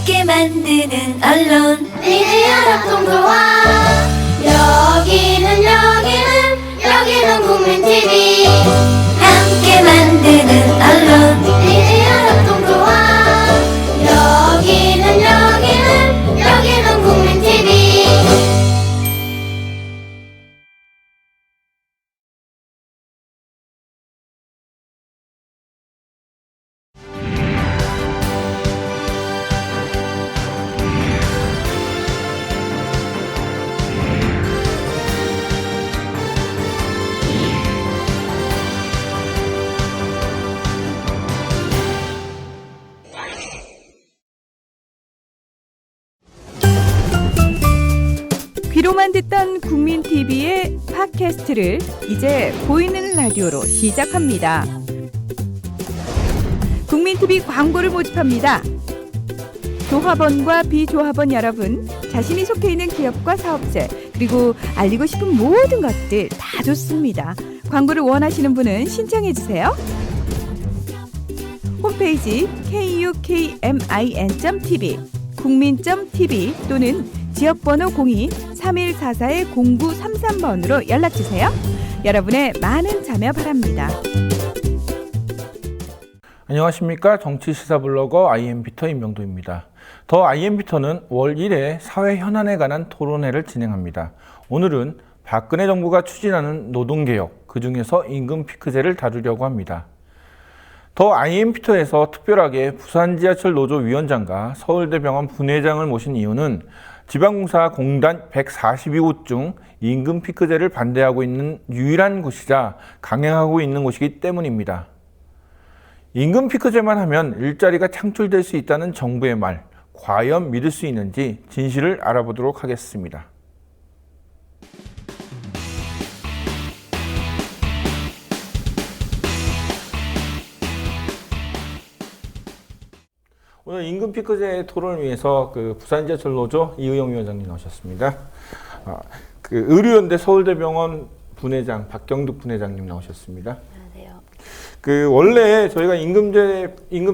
함께 만드는 언론 미디어협동조합 여기는 국민TV 함께 만드는 언론 미디어협동조합 여기는 국민TV 귀로만 듣던 국민TV의 팟캐스트를 이제 보이는 라디오로 시작합니다. 국민TV 광고를 모집합니다. 조합원과 비조합원 여러분, 자신이 속해 있는 기업과 사업체, 그리고 알리고 싶은 모든 것들 다 좋습니다. 광고를 원하시는 분은 신청해주세요. 홈페이지 kukmin.tv, 국민.tv 또는 지역번호 02-3144-0933번으로 연락주세요. 여러분의 많은 참여 바랍니다. 안녕하십니까. 정치시사블로거 IM비터 임명도입니다. 더 IM비터는 월 1회 사회 현안에 관한 토론회를 진행합니다. 오늘은 박근혜 정부가 추진하는 노동개혁, 그중에서 임금 피크제를 다루려고 합니다. 더 IM비터에서 특별하게 부산지하철 노조 위원장과 서울대병원 분회장을 모신 이유는 지방공사 공단 142곳 중 임금 피크제를 반대하고 있는 유일한 곳이자 강행하고 있는 곳이기 때문입니다. 임금 피크제만 하면 일자리가 창출될 수 있다는 정부의 말, 과연 믿을 수 있는지 진실을 알아보도록 하겠습니다. 오늘 임금 피크제 토론을 위해서 부산지하철 노조 이의영 위원장님 나오셨습니다. 의료연대 서울대병원 분회장 박경득 분회장님 나오셨습니다. 안녕하세요. 원래 저희가 임금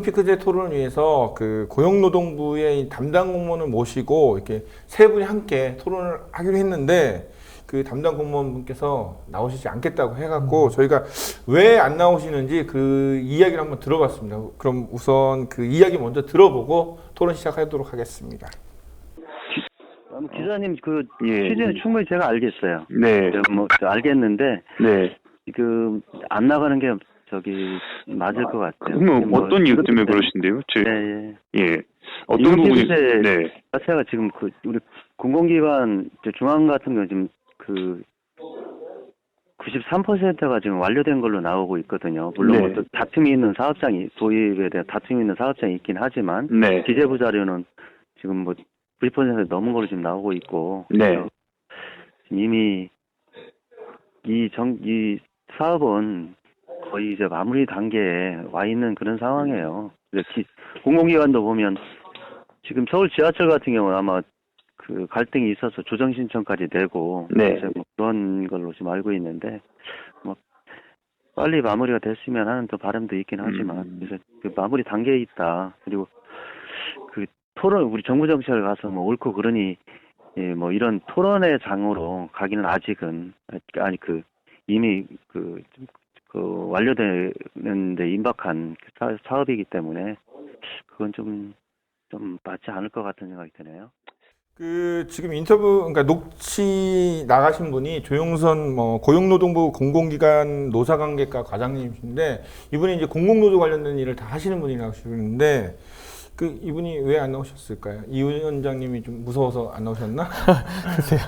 피크제 토론을 위해서 고용노동부의 담당 공무원을 모시고 이렇게 세 분이 함께 토론을 하기로 했는데 그 담당 공무원분께서 나오시지 않겠다고 해갖고 저희가 왜 안 나오시는지 그 이야기를 한번 들어봤습니다. 그럼 우선 그 이야기 먼저 들어보고 토론 시작하도록 하겠습니다. 기자님 취지는 충분히 제가 알겠어요. 네. 알겠는데 네. 지금 안 나가는 게 맞을 것 같아요. 그럼 어떤 이유 때문에 그러신데요? 네. 예. 어떤 부분이? 네. 자체가 지금 우리 공공기관 중앙 같은 경우 지금 93%가 지금 완료된 걸로 나오고 있거든요. 물론 네. 다툼이 있는 사업장이 도입에 대한 다툼이 있는 사업장이 있긴 하지만 네. 기재부 자료는 지금 90% 넘은 걸로 지금 나오고 있고 네. 이미 이 사업은 거의 이제 마무리 단계에 와 있는 그런 상황이에요. 공공기관도 보면 지금 서울 지하철 같은 경우는 아마 갈등이 있어서 조정 신청까지 내고 네. 그런 걸로 지금 알고 있는데 빨리 마무리가 됐으면 하는 또 바람도 있긴 하지만 그래서 마무리 단계에 있다. 그리고 토론 우리 정부 정책을 가서 옳고 그러니 이런 토론의 장으로 가기는 아직은 이미 완료되는데 임박한 사업이기 때문에 그건 좀 맞지 않을 것 같은 생각이 드네요. 지금 그러니까 녹취 나가신 분이 조영선 고용노동부 공공기관 노사관계과 과장님이신데 이분이 이제 공공노조 관련된 일을 다 하시는 분이 나오시는데 이분이 왜 안 나오셨을까요? 이 위원장님이 좀 무서워서 안 나오셨나? 글쎄요.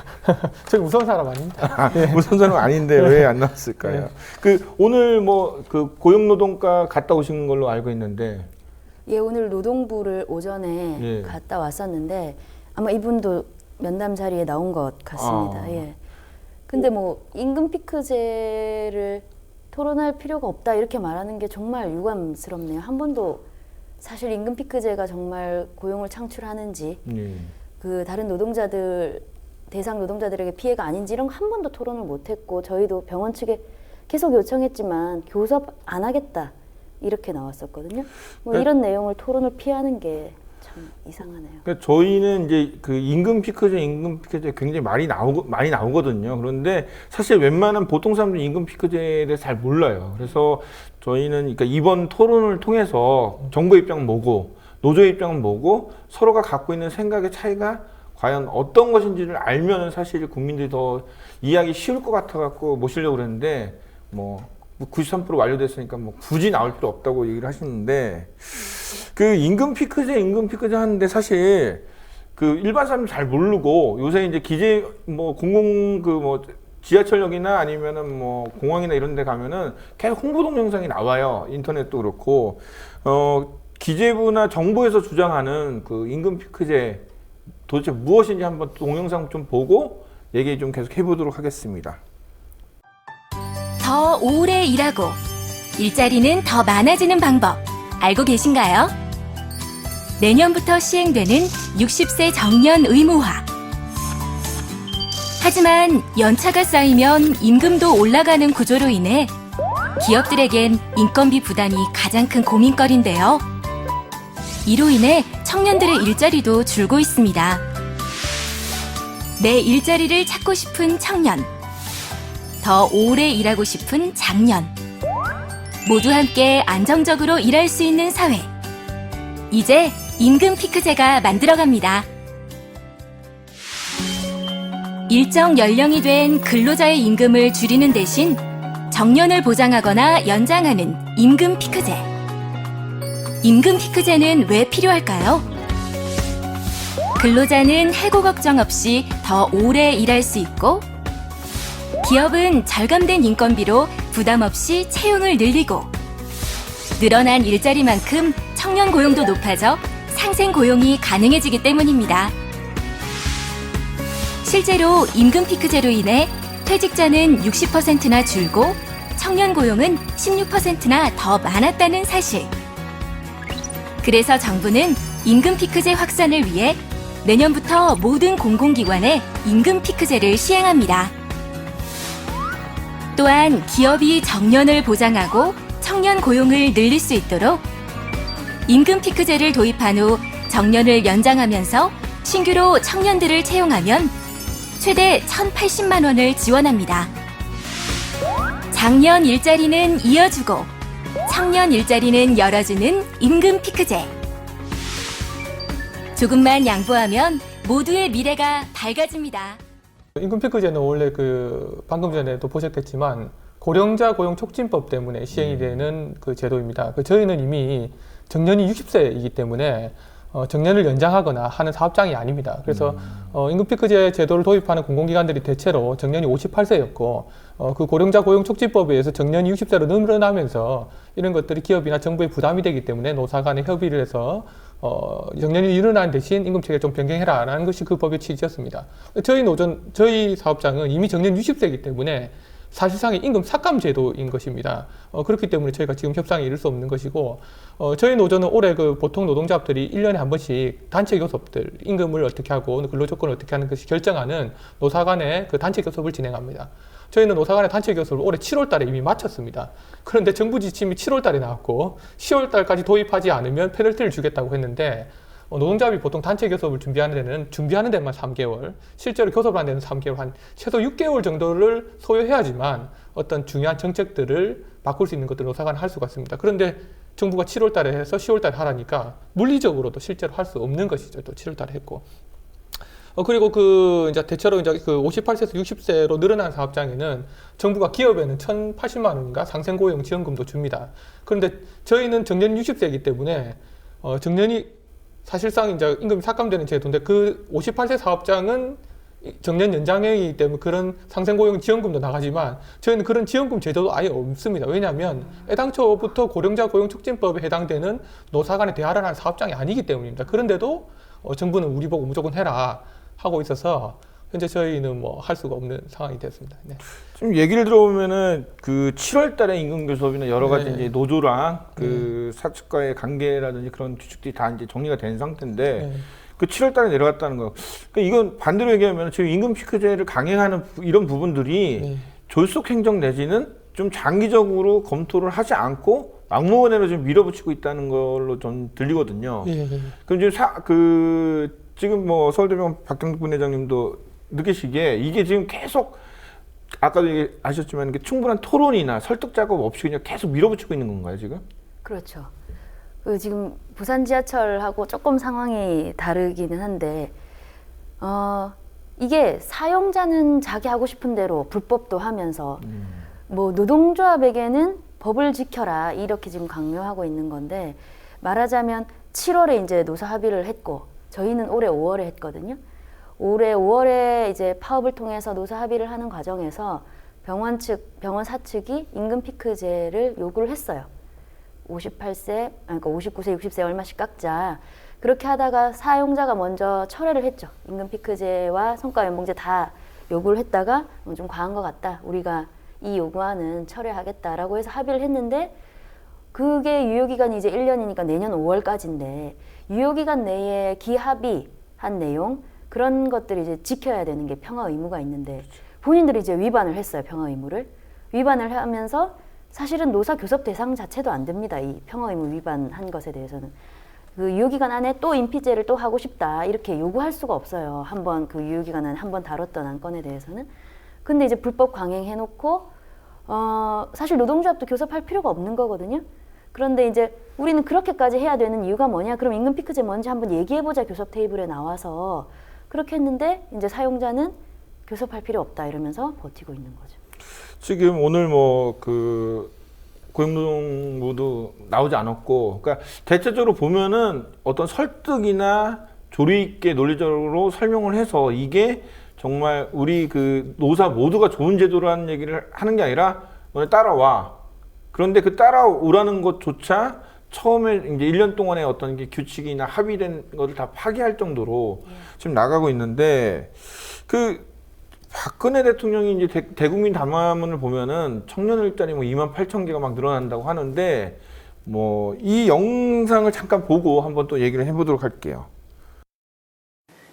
저는 무서운 사람 아닙니다. 무서운 사람 아닌데 왜 안 나왔을까요? 오늘 고용노동과 갔다 오신 걸로 알고 있는데. 예, 오늘 노동부를 오전에 갔다 왔었는데 아마 이분도 면담 자리에 나온 것 같습니다. 예. 근데 임금 피크제를 토론할 필요가 없다 이렇게 말하는 게 정말 유감스럽네요. 한 번도 사실 임금 피크제가 정말 고용을 창출하는지 다른 대상 노동자들에게 피해가 아닌지 이런 거 한 번도 토론을 못했고 저희도 병원 측에 계속 요청했지만 교섭 안 하겠다 이렇게 나왔었거든요. 이런 내용을 토론을 피하는 게 참 이상하네요. 그러니까 저희는 이제 그 임금 피크제 굉장히 많이 나오거든요. 그런데 사실 웬만한 보통 사람들이 임금 피크제를 잘 몰라요. 그래서 저희는 그러니까 이번 토론을 통해서 정부의 입장은 뭐고 노조의 입장은 뭐고 서로가 갖고 있는 생각의 차이가 과연 어떤 것인지를 알면은 사실 국민들이 더 이해하기 쉬울 것 같아갖고 모시려고 그랬는데 뭐 93% 완료됐으니까 뭐 굳이 나올 필요 없다고 얘기를 하시는데 그 임금 피크제 하는데 사실 그 일반 사람들 잘 모르고 요새 이제 기재 뭐 지하철역이나 아니면은 뭐 공항이나 이런 데 가면은 계속 홍보 동영상이 나와요. 인터넷도 그렇고 기재부나 정부에서 주장하는 그 임금 피크제 도대체 무엇인지 한번 동영상 좀 보고 얘기 좀 계속 해보도록 하겠습니다. 더 오래 일하고 일자리는 더 많아지는 방법 알고 계신가요? 내년부터 시행되는 60세 정년 의무화. 하지만 연차가 쌓이면 임금도 올라가는 구조로 인해 기업들에겐 인건비 부담이 가장 큰 고민거리인데요. 이로 인해 청년들의 일자리도 줄고 있습니다. 내 일자리를 찾고 싶은 청년, 더 오래 일하고 싶은 장년, 모두 함께 안정적으로 일할 수 있는 사회. 이제 임금 피크제가 만들어갑니다. 일정 연령이 된 근로자의 임금을 줄이는 대신 정년을 보장하거나 연장하는 임금 피크제. 임금 피크제는 왜 필요할까요? 근로자는 해고 걱정 없이 더 오래 일할 수 있고, 기업은 절감된 인건비로 부담 없이 채용을 늘리고, 늘어난 일자리만큼 청년 고용도 높아져 상생 고용이 가능해지기 때문입니다. 실제로 임금 피크제로 인해 퇴직자는 60%나 줄고 청년 고용은 16%나 더 많았다는 사실. 그래서 정부는 임금 피크제 확산을 위해 내년부터 모든 공공기관에 임금 피크제를 시행합니다. 또한 기업이 정년을 보장하고 청년 고용을 늘릴 수 있도록 임금 피크제를 도입한 후 정년을 연장하면서 신규로 청년들을 채용하면 최대 1,080만 원을 지원합니다. 장년 일자리는 이어주고 청년 일자리는 열어주는 임금 피크제. 조금만 양보하면 모두의 미래가 밝아집니다. 임금 피크제는 원래 방금 전에도 보셨겠지만 고령자 고용 촉진법 때문에 시행이 되는 그 제도입니다. 저희는 이미 정년이 60세이기 때문에 정년을 연장하거나 하는 사업장이 아닙니다. 그래서 임금 피크제 제도를 도입하는 공공기관들이 대체로 정년이 58세였고 그 고령자 고용 촉진법에 의해서 정년이 60세로 늘어나면서 이런 것들이 기업이나 정부에 부담이 되기 때문에 노사 간에 협의를 해서 정년이 일어나는 대신 임금체계 좀 변경해라라는 것이 그 법의 취지였습니다. 저희 사업장은 이미 정년 60세이기 때문에 사실상의 임금 삭감 제도인 것입니다. 그렇기 때문에 저희가 지금 협상에 이를 수 없는 것이고, 저희 노조는 올해 보통 노동자업들이 1년에 한 번씩 단체 교섭들, 임금을 어떻게 하고 근로조건을 어떻게 하는 것이 결정하는 노사 간의 단체 교섭을 진행합니다. 저희는 노사 간의 단체 교섭을 올해 7월 달에 이미 마쳤습니다. 그런데 정부 지침이 7월 달에 나왔고 10월 달까지 도입하지 않으면 페널티를 주겠다고 했는데, 노동자업이 보통 단체 교섭을 준비하는 데만 3개월, 실제로 교섭을 하는 데는 3개월, 한 최소 6개월 정도를 소요해야지만 어떤 중요한 정책들을 바꿀 수 있는 것들을 노사간에 할 수가 있습니다. 그런데 정부가 7월 달에 해서 10월 달에 하라니까 물리적으로도 실제로 할 수 없는 것이죠. 또 7월 달에 했고. 그리고 대체로 58세에서 60세로 늘어난 사업장에는 정부가 기업에는 1,080만 원인가 상생고용 지원금도 줍니다. 그런데 저희는 정년 60세이기 때문에 정년이 사실상 임금이 삭감되는 제도인데, 그 58세 사업장은 정년 연장이기 때문에 그런 상생고용 지원금도 나가지만 저희는 그런 지원금 제도도 아예 없습니다. 왜냐하면 애당초부터 고령자 고용 촉진법에 해당되는 노사 간의 대화를 하는 사업장이 아니기 때문입니다. 그런데도 정부는 우리 보고 무조건 해라 하고 있어서 현재 저희는 할 수가 없는 상황이 됐습니다. 네. 지금 얘기를 들어보면은 7월 달에 임금 교섭이나 여러 가지 네. 이제 노조랑 사측과의 관계라든지 그런 규칙들이 다 이제 정리가 된 상태인데, 그 7월 달에 내려갔다는 거. 그러니까 이건 반대로 얘기하면 지금 임금 피크제를 강행하는 이런 부분들이 졸속 행정 내지는 좀 장기적으로 검토를 하지 않고 막무가내로 좀 밀어붙이고 있다는 걸로 좀 들리거든요. 예, 예. 그럼 지금 지금 뭐 서울대병원 박경덕 부회장님도 느끼시기에 이게 지금 계속 아까도 얘기하셨지만 이게 충분한 토론이나 설득 작업 없이 그냥 계속 밀어붙이고 있는 건가요, 지금? 그렇죠. 지금 부산 지하철하고 조금 상황이 다르기는 한데 이게 사용자는 자기 하고 싶은 대로 불법도 하면서 뭐 노동조합에게는 법을 지켜라 이렇게 지금 강요하고 있는 건데 말하자면 7월에 이제 노사 합의를 했고 저희는 올해 5월에 했거든요. 올해 5월에 이제 파업을 통해서 노사 합의를 하는 과정에서 병원 사측이 임금 피크제를 요구를 했어요. 58세, 그러니까 59세, 60세 얼마씩 깎자. 그렇게 하다가 사용자가 먼저 철회를 했죠. 임금 피크제와 성과 연봉제 다 요구를 했다가 좀 과한 것 같다. 우리가 이 요구안은 철회하겠다라고 해서 합의를 했는데 그게 유효기간이 이제 1년이니까 내년 5월까지인데 유효기간 내에 기합의한 내용 그런 것들이 이제 지켜야 되는 게 평화 의무가 있는데 본인들이 이제 위반을 했어요. 평화 의무를. 위반을 하면서 사실은 노사 교섭 대상 자체도 안 됩니다. 이 평화 의무 위반한 것에 대해서는. 그 유효기간 안에 또 인피제를 또 하고 싶다 이렇게 요구할 수가 없어요. 한번 그 유효기간 안에 한번 다뤘던 안건에 대해서는. 근데 이제 불법 강행해놓고 사실 노동조합도 교섭할 필요가 없는 거거든요. 그런데 이제 우리는 그렇게까지 해야 되는 이유가 뭐냐? 그럼 임금 피크제 뭔지 한번 얘기해보자 교섭 테이블에 나와서 그렇게 했는데 이제 사용자는 교섭할 필요 없다 이러면서 버티고 있는 거죠. 지금 오늘 뭐 고용노동부도 나오지 않았고, 그러니까 대체적으로 보면은 어떤 설득이나 조리 있게 논리적으로 설명을 해서 이게 정말 우리 그 노사 모두가 좋은 제도라는 얘기를 하는 게 아니라 너네 따라와. 그런데 그 따라오라는 것조차 처음에 이제 1년 동안의 어떤 게 규칙이나 합의된 것을 다 파기할 정도로 지금 나가고 있는데 박근혜 대통령이 이제 대국민 담화문을 보면은 청년 일자리 뭐 28,000개가 막 늘어난다고 하는데 뭐 이 영상을 잠깐 보고 한번 또 얘기를 해보도록 할게요.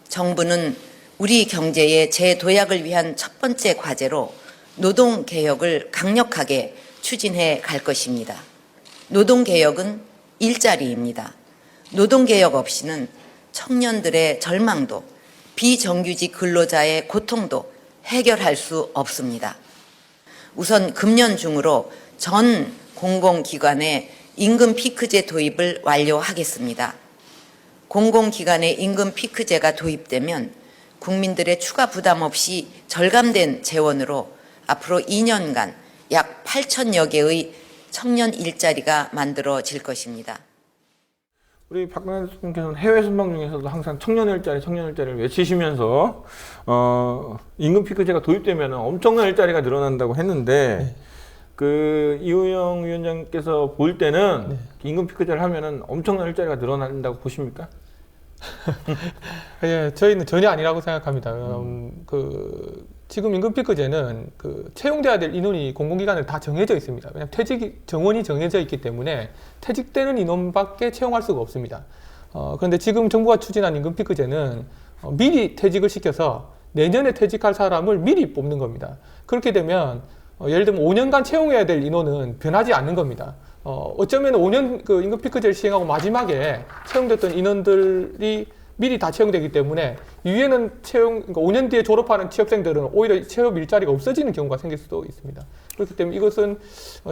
정부는 우리 경제의 재도약을 위한 첫 번째 과제로 노동개혁을 강력하게 추진해 갈 것입니다. 노동개혁은 일자리입니다. 노동개혁 없이는 청년들의 절망도 비정규직 근로자의 고통도 해결할 수 없습니다. 우선 금년 중으로 전 공공기관의 임금 피크제 도입을 완료하겠습니다. 공공기관의 임금 피크제가 도입되면 국민들의 추가 부담 없이 절감된 재원으로 앞으로 2년간 약 8,000여 개의 청년 일자리가 만들어질 것입니다. 우리 박근혜 대통령께서는 해외 순방 중에서도 항상 청년 일자리를 외치시면서 임금 피크제가 도입되면 엄청난 일자리가 늘어난다고 했는데 이우영 위원장께서 볼 때는 임금 피크제를 하면은 엄청난 일자리가 늘어난다고 보십니까? 예, 저희는 전혀 아니라고 생각합니다. 지금 임금 피크제는 채용돼야 될 인원이 공공기관에 다 정해져 있습니다. 왜냐하면 정원이 정해져 있기 때문에 퇴직되는 인원밖에 채용할 수가 없습니다. 그런데 지금 정부가 추진한 임금 피크제는 미리 퇴직을 시켜서 내년에 퇴직할 사람을 미리 뽑는 겁니다. 그렇게 되면 예를 들면 5년간 채용해야 될 인원은 변하지 않는 겁니다. 어쩌면 5년 임금 피크제를 시행하고 마지막에 채용됐던 인원들이 미리 다 채용되기 때문에 이후에는 그러니까 5년 뒤에 졸업하는 취업생들은 오히려 취업 일자리가 없어지는 경우가 생길 수도 있습니다. 그렇기 때문에 이것은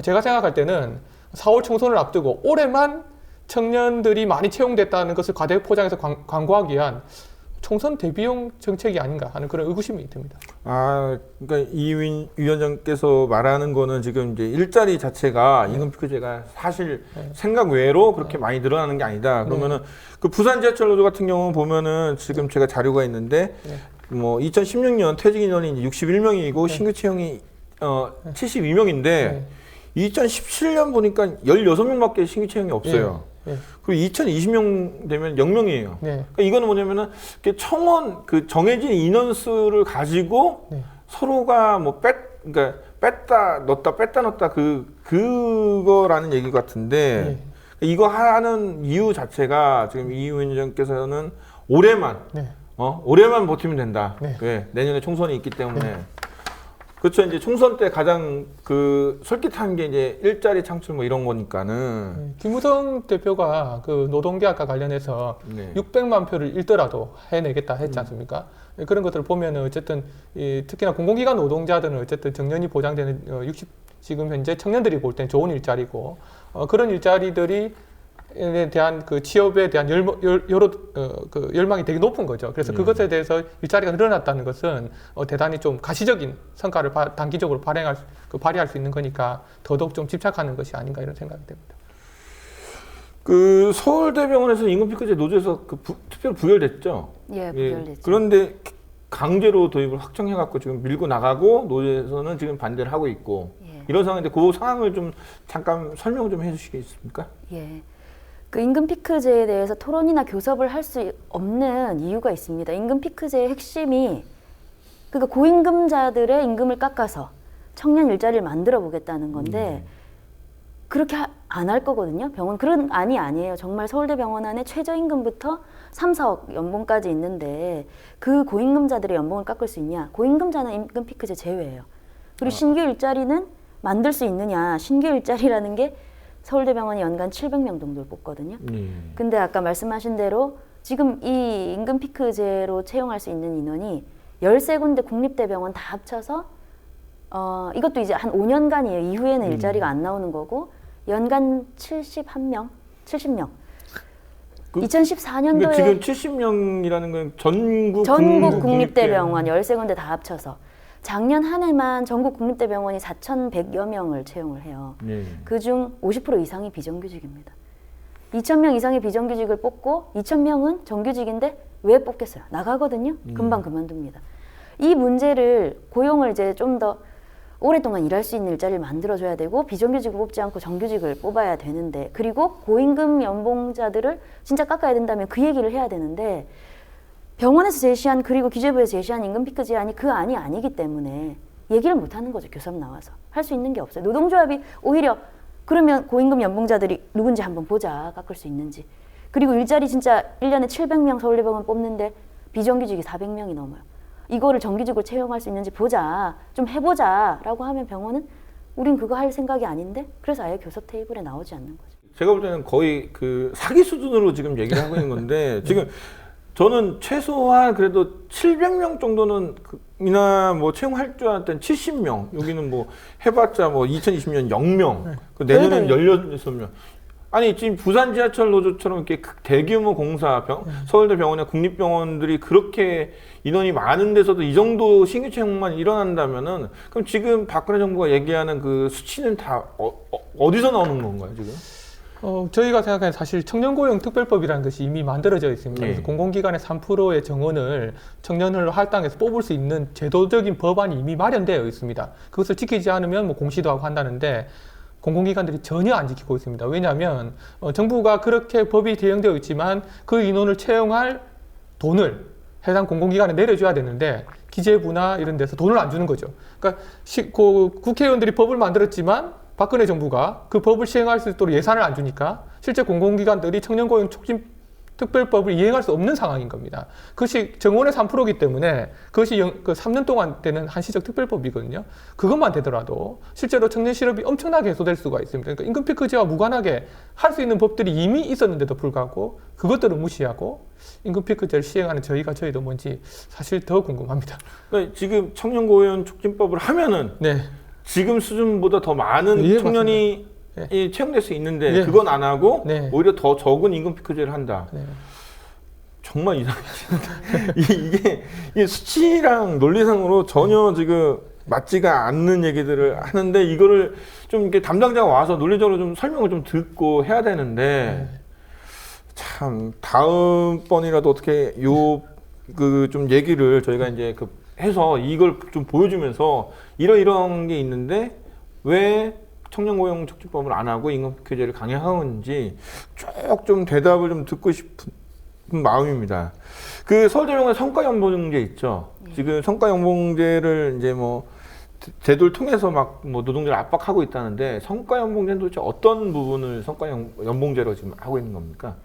제가 생각할 때는 4월 총선을 앞두고 올해만 청년들이 많이 채용됐다는 것을 과대 포장해서 광고하기 위한 총선 대비용 정책이 아닌가 하는 그런 의구심이 듭니다. 그러니까 이 위원장께서 말하는 거는 지금 이제 일자리 자체가 임금 피크제가 사실 생각 외로 그렇게 많이 늘어나는 게 아니다. 그러면은 그 부산 지하철 노조 같은 경우는 보면은 지금 제가 자료가 있는데 뭐 2016년 퇴직 인원이 61명이고 신규 채용이 72명인데 2017년 보니까 16명밖에 신규 채용이 없어요. 그리고 2020년 되면 0명이에요. 그러니까 이거는 뭐냐면은 청원 정해진 인원수를 가지고 서로가 뭐 그러니까 뺐다 넣었다 그거라는 얘기 같은데 이거 하는 이유 자체가 지금 이 위원장께서는 올해만 버티면 된다. 왜? 내년에 총선이 있기 때문에. 그렇죠. 이제 총선 때 가장 그 솔깃한 게 이제 일자리 창출 뭐 이런 거니까는. 김무성 대표가 그 노동계약과 관련해서 600만 표를 잃더라도 해내겠다 했지 않습니까? 그런 것들을 보면은 어쨌든 특히나 공공기관 노동자들은 어쨌든 정년이 보장되는 60 지금 현재 청년들이 볼 땐 좋은 일자리고 그런 일자리들이 에 대한 그 취업에 대한 열망이 되게 높은 거죠. 그래서 그것에 대해서 일자리가 늘어났다는 것은 대단히 좀 가시적인 성과를 단기적으로 발휘할 수 있는 거니까 더더욱 좀 집착하는 것이 아닌가 이런 생각이 듭니다. 그 서울대병원에서 임금피크제 노조에서 그 투표로 부결됐죠. 예, 부결됐죠. 그런데 강제로 도입을 확정해갖고 지금 밀고 나가고 노조에서는 지금 반대를 하고 있고 이런 상황인데 그 상황을 좀 잠깐 설명 좀 해주시겠습니까? 예. 그 임금 피크제에 대해서 토론이나 교섭을 할 수 없는 이유가 있습니다. 임금 피크제의 핵심이 그러니까 고임금자들의 임금을 깎아서 청년 일자리를 만들어 보겠다는 건데 그렇게 안 할 거거든요. 병원 그런 안이 아니에요. 정말 서울대병원 안에 최저임금부터 3, 4억 연봉까지 있는데 그 고임금자들의 연봉을 깎을 수 있냐? 고임금자는 임금 피크제 제외예요. 그리고 신규 일자리는 만들 수 있느냐? 신규 일자리라는 게 서울대병원이 연간 700명 정도를 뽑거든요. 근데 아까 말씀하신 대로 지금 이 임금 피크제로 채용할 수 있는 인원이 13군데 국립대병원 다 합쳐서 이것도 이제 한 5년간이에요. 이후에는 일자리가 안 나오는 거고 연간 71명, 70명. 2014년도에 지금 70명이라는 건 전국 국립대병원 13군데 다 합쳐서 작년 한 해만 전국 국립대병원이 4,100여 명을 채용을 해요. 그중 50% 이상이 비정규직입니다. 2,000명 이상의 비정규직을 뽑고 2,000명은 정규직인데 왜 뽑겠어요? 나가거든요. 금방 그만둡니다. 이 문제를 고용을 이제 좀 더 오랫동안 일할 수 있는 일자리를 만들어줘야 되고 비정규직을 뽑지 않고 정규직을 뽑아야 되는데 그리고 고임금 연봉자들을 진짜 깎아야 된다면 그 얘기를 해야 되는데 병원에서 제시한 그리고 기재부에서 제시한 임금 피크 제한이 그 안이 아니기 때문에 얘기를 못하는 거죠. 교섭 나와서. 할 수 있는 게 없어요. 노동조합이 오히려 그러면 고임금 연봉자들이 누군지 한번 보자. 깎을 수 있는지. 그리고 일자리 진짜 1년에 700명 서울대병원 뽑는데 비정규직이 400명이 넘어요. 이거를 정규직으로 채용할 수 있는지 보자. 좀 해보자. 라고 하면 병원은 우린 그거 할 생각이 아닌데 그래서 아예 교섭 테이블에 나오지 않는 거죠. 제가 볼 때는 거의 그 사기 수준으로 지금 얘기를 하고 있는 건데 지금 저는 최소한 그래도 700명 정도는 이나 뭐 채용할 줄 알았던 70명 여기는 뭐 해봤자 뭐 2020년 0명 내년엔 16명 아니 지금 부산 지하철 노조처럼 이렇게 대규모 공사 서울대 병원이나 국립병원들이 그렇게 인원이 많은 데서도 이 정도 신규 채용만 일어난다면은 그럼 지금 박근혜 정부가 얘기하는 그 수치는 다 어디서 나오는 건가요 지금? 저희가 생각하는 사실 청년고용특별법이라는 것이 이미 만들어져 있습니다. 그래서 공공기관의 3%의 정원을 청년을 할당해서 뽑을 수 있는 제도적인 법안이 이미 마련되어 있습니다. 그것을 지키지 않으면 뭐 공시도 하고 한다는데 공공기관들이 전혀 안 지키고 있습니다. 왜냐하면 정부가 그렇게 법이 대응되어 있지만 그 인원을 채용할 돈을 해당 공공기관에 내려줘야 되는데 기재부나 이런 데서 돈을 안 주는 거죠. 그러니까 국회의원들이 법을 만들었지만 박근혜 정부가 그 법을 시행할 수 있도록 예산을 안 주니까 실제 공공기관들이 청년고용 촉진 특별법을 이행할 수 없는 상황인 겁니다. 그것이 정원의 3%이기 때문에 그것이 3년 동안 되는 한시적 특별법이거든요. 그것만 되더라도 실제로 청년 실업이 엄청나게 해소될 수가 있습니다. 그러니까 임금 피크제와 무관하게 할 수 있는 법들이 이미 있었는데도 불구하고 그것들을 무시하고 임금 피크제를 시행하는 저희도 뭔지 사실 더 궁금합니다. 그러니까 지금 청년고용 촉진법을 하면은 지금 수준보다 더 많은 청년이 채용될 수 있는데 그건 안 하고 오히려 더 적은 임금 피크제를 한다. 정말 이상해진다. 이게 수치랑 논리상으로 전혀 지금 맞지가 않는 얘기들을 하는데 이거를 좀 이렇게 담당자가 와서 논리적으로 좀 설명을 좀 듣고 해야 되는데 참 다음번이라도 어떻게 좀 얘기를 저희가 이제 해서 이걸 좀 보여주면서 이런 게 있는데 왜 청년고용 촉진법을 안 하고 임금피크제를 강행하는지 쭉 좀 대답을 좀 듣고 싶은 마음입니다. 그 서울대병원의 성과연봉제 있죠. 지금 성과연봉제를 이제 뭐 제도를 통해서 막 뭐 노동자를 압박하고 있다는데 성과연봉제는 도대체 어떤 부분을 성과연봉제로 지금 하고 있는 겁니까?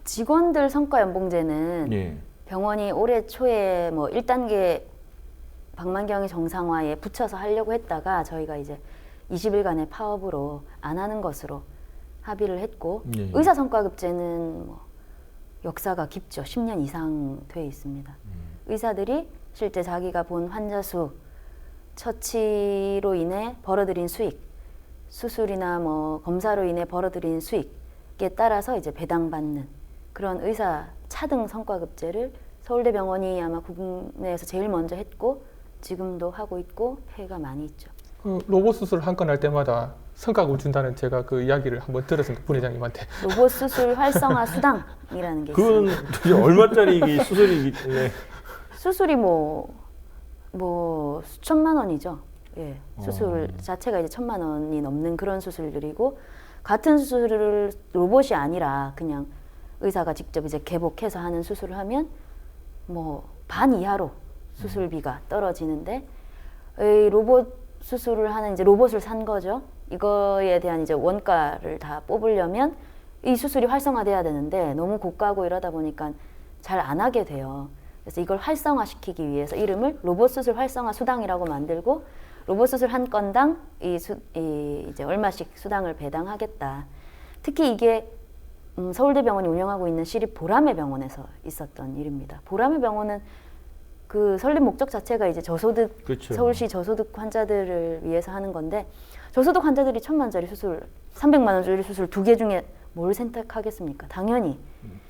직원들 성과연봉제는 병원이 올해 초에 뭐 1단계 방만경의 정상화에 붙여서 하려고 했다가 저희가 이제 20일간의 파업으로 안 하는 것으로 합의를 했고 예. 의사 성과급제는 뭐 역사가 깊죠. 10년 이상 돼 있습니다. 의사들이 실제 자기가 본 환자 수, 처치로 인해 벌어들인 수익, 수술이나 뭐 검사로 인해 벌어들인 수익에 따라서 이제 배당받는 그런 의사 차등 성과급제를 서울대병원이 아마 국내에서 제일 먼저 했고 지금도 하고 있고 폐해가 많이 있죠. 그 로봇 수술 한 건 할 때마다 성과급을 준다는 제가 그 이야기를 한번 들었습니다. 부회장님한테. 로봇 수술 활성화 수당이라는 게 그건 있습니다. 도대체 얼마짜리 수술이기 때문에 수술이 뭐 수천만 원이죠. 예, 수술 자체가 이제 1,000만 원이 넘는 그런 수술들이고 같은 수술을 로봇이 아니라 그냥 의사가 직접 이제 개복해서 하는 수술을 하면 뭐 반 이하로 수술비가 떨어지는데 이 로봇 수술을 하는 이제 로봇을 산 거죠. 이거에 대한 이제 원가를 다 뽑으려면 이 수술이 활성화돼야 되는데 너무 고가고 이러다 보니까 잘 안 하게 돼요. 그래서 이걸 활성화시키기 위해서 이름을 로봇 수술 활성화 수당이라고 만들고 로봇 수술 한 건당 이제 얼마씩 수당을 배당하겠다. 특히 이게 서울대병원이 운영하고 있는 시립 보라매 병원에서 있었던 일입니다. 보라매 병원은 그 설립 목적 자체가 이제 저소득 그렇죠. 서울시 저소득 환자들을 위해서 하는 건데 저소득 환자들이 1,000만짜리 수술, 300만 원짜리 수술 2개 중에 뭘 선택하겠습니까? 당연히.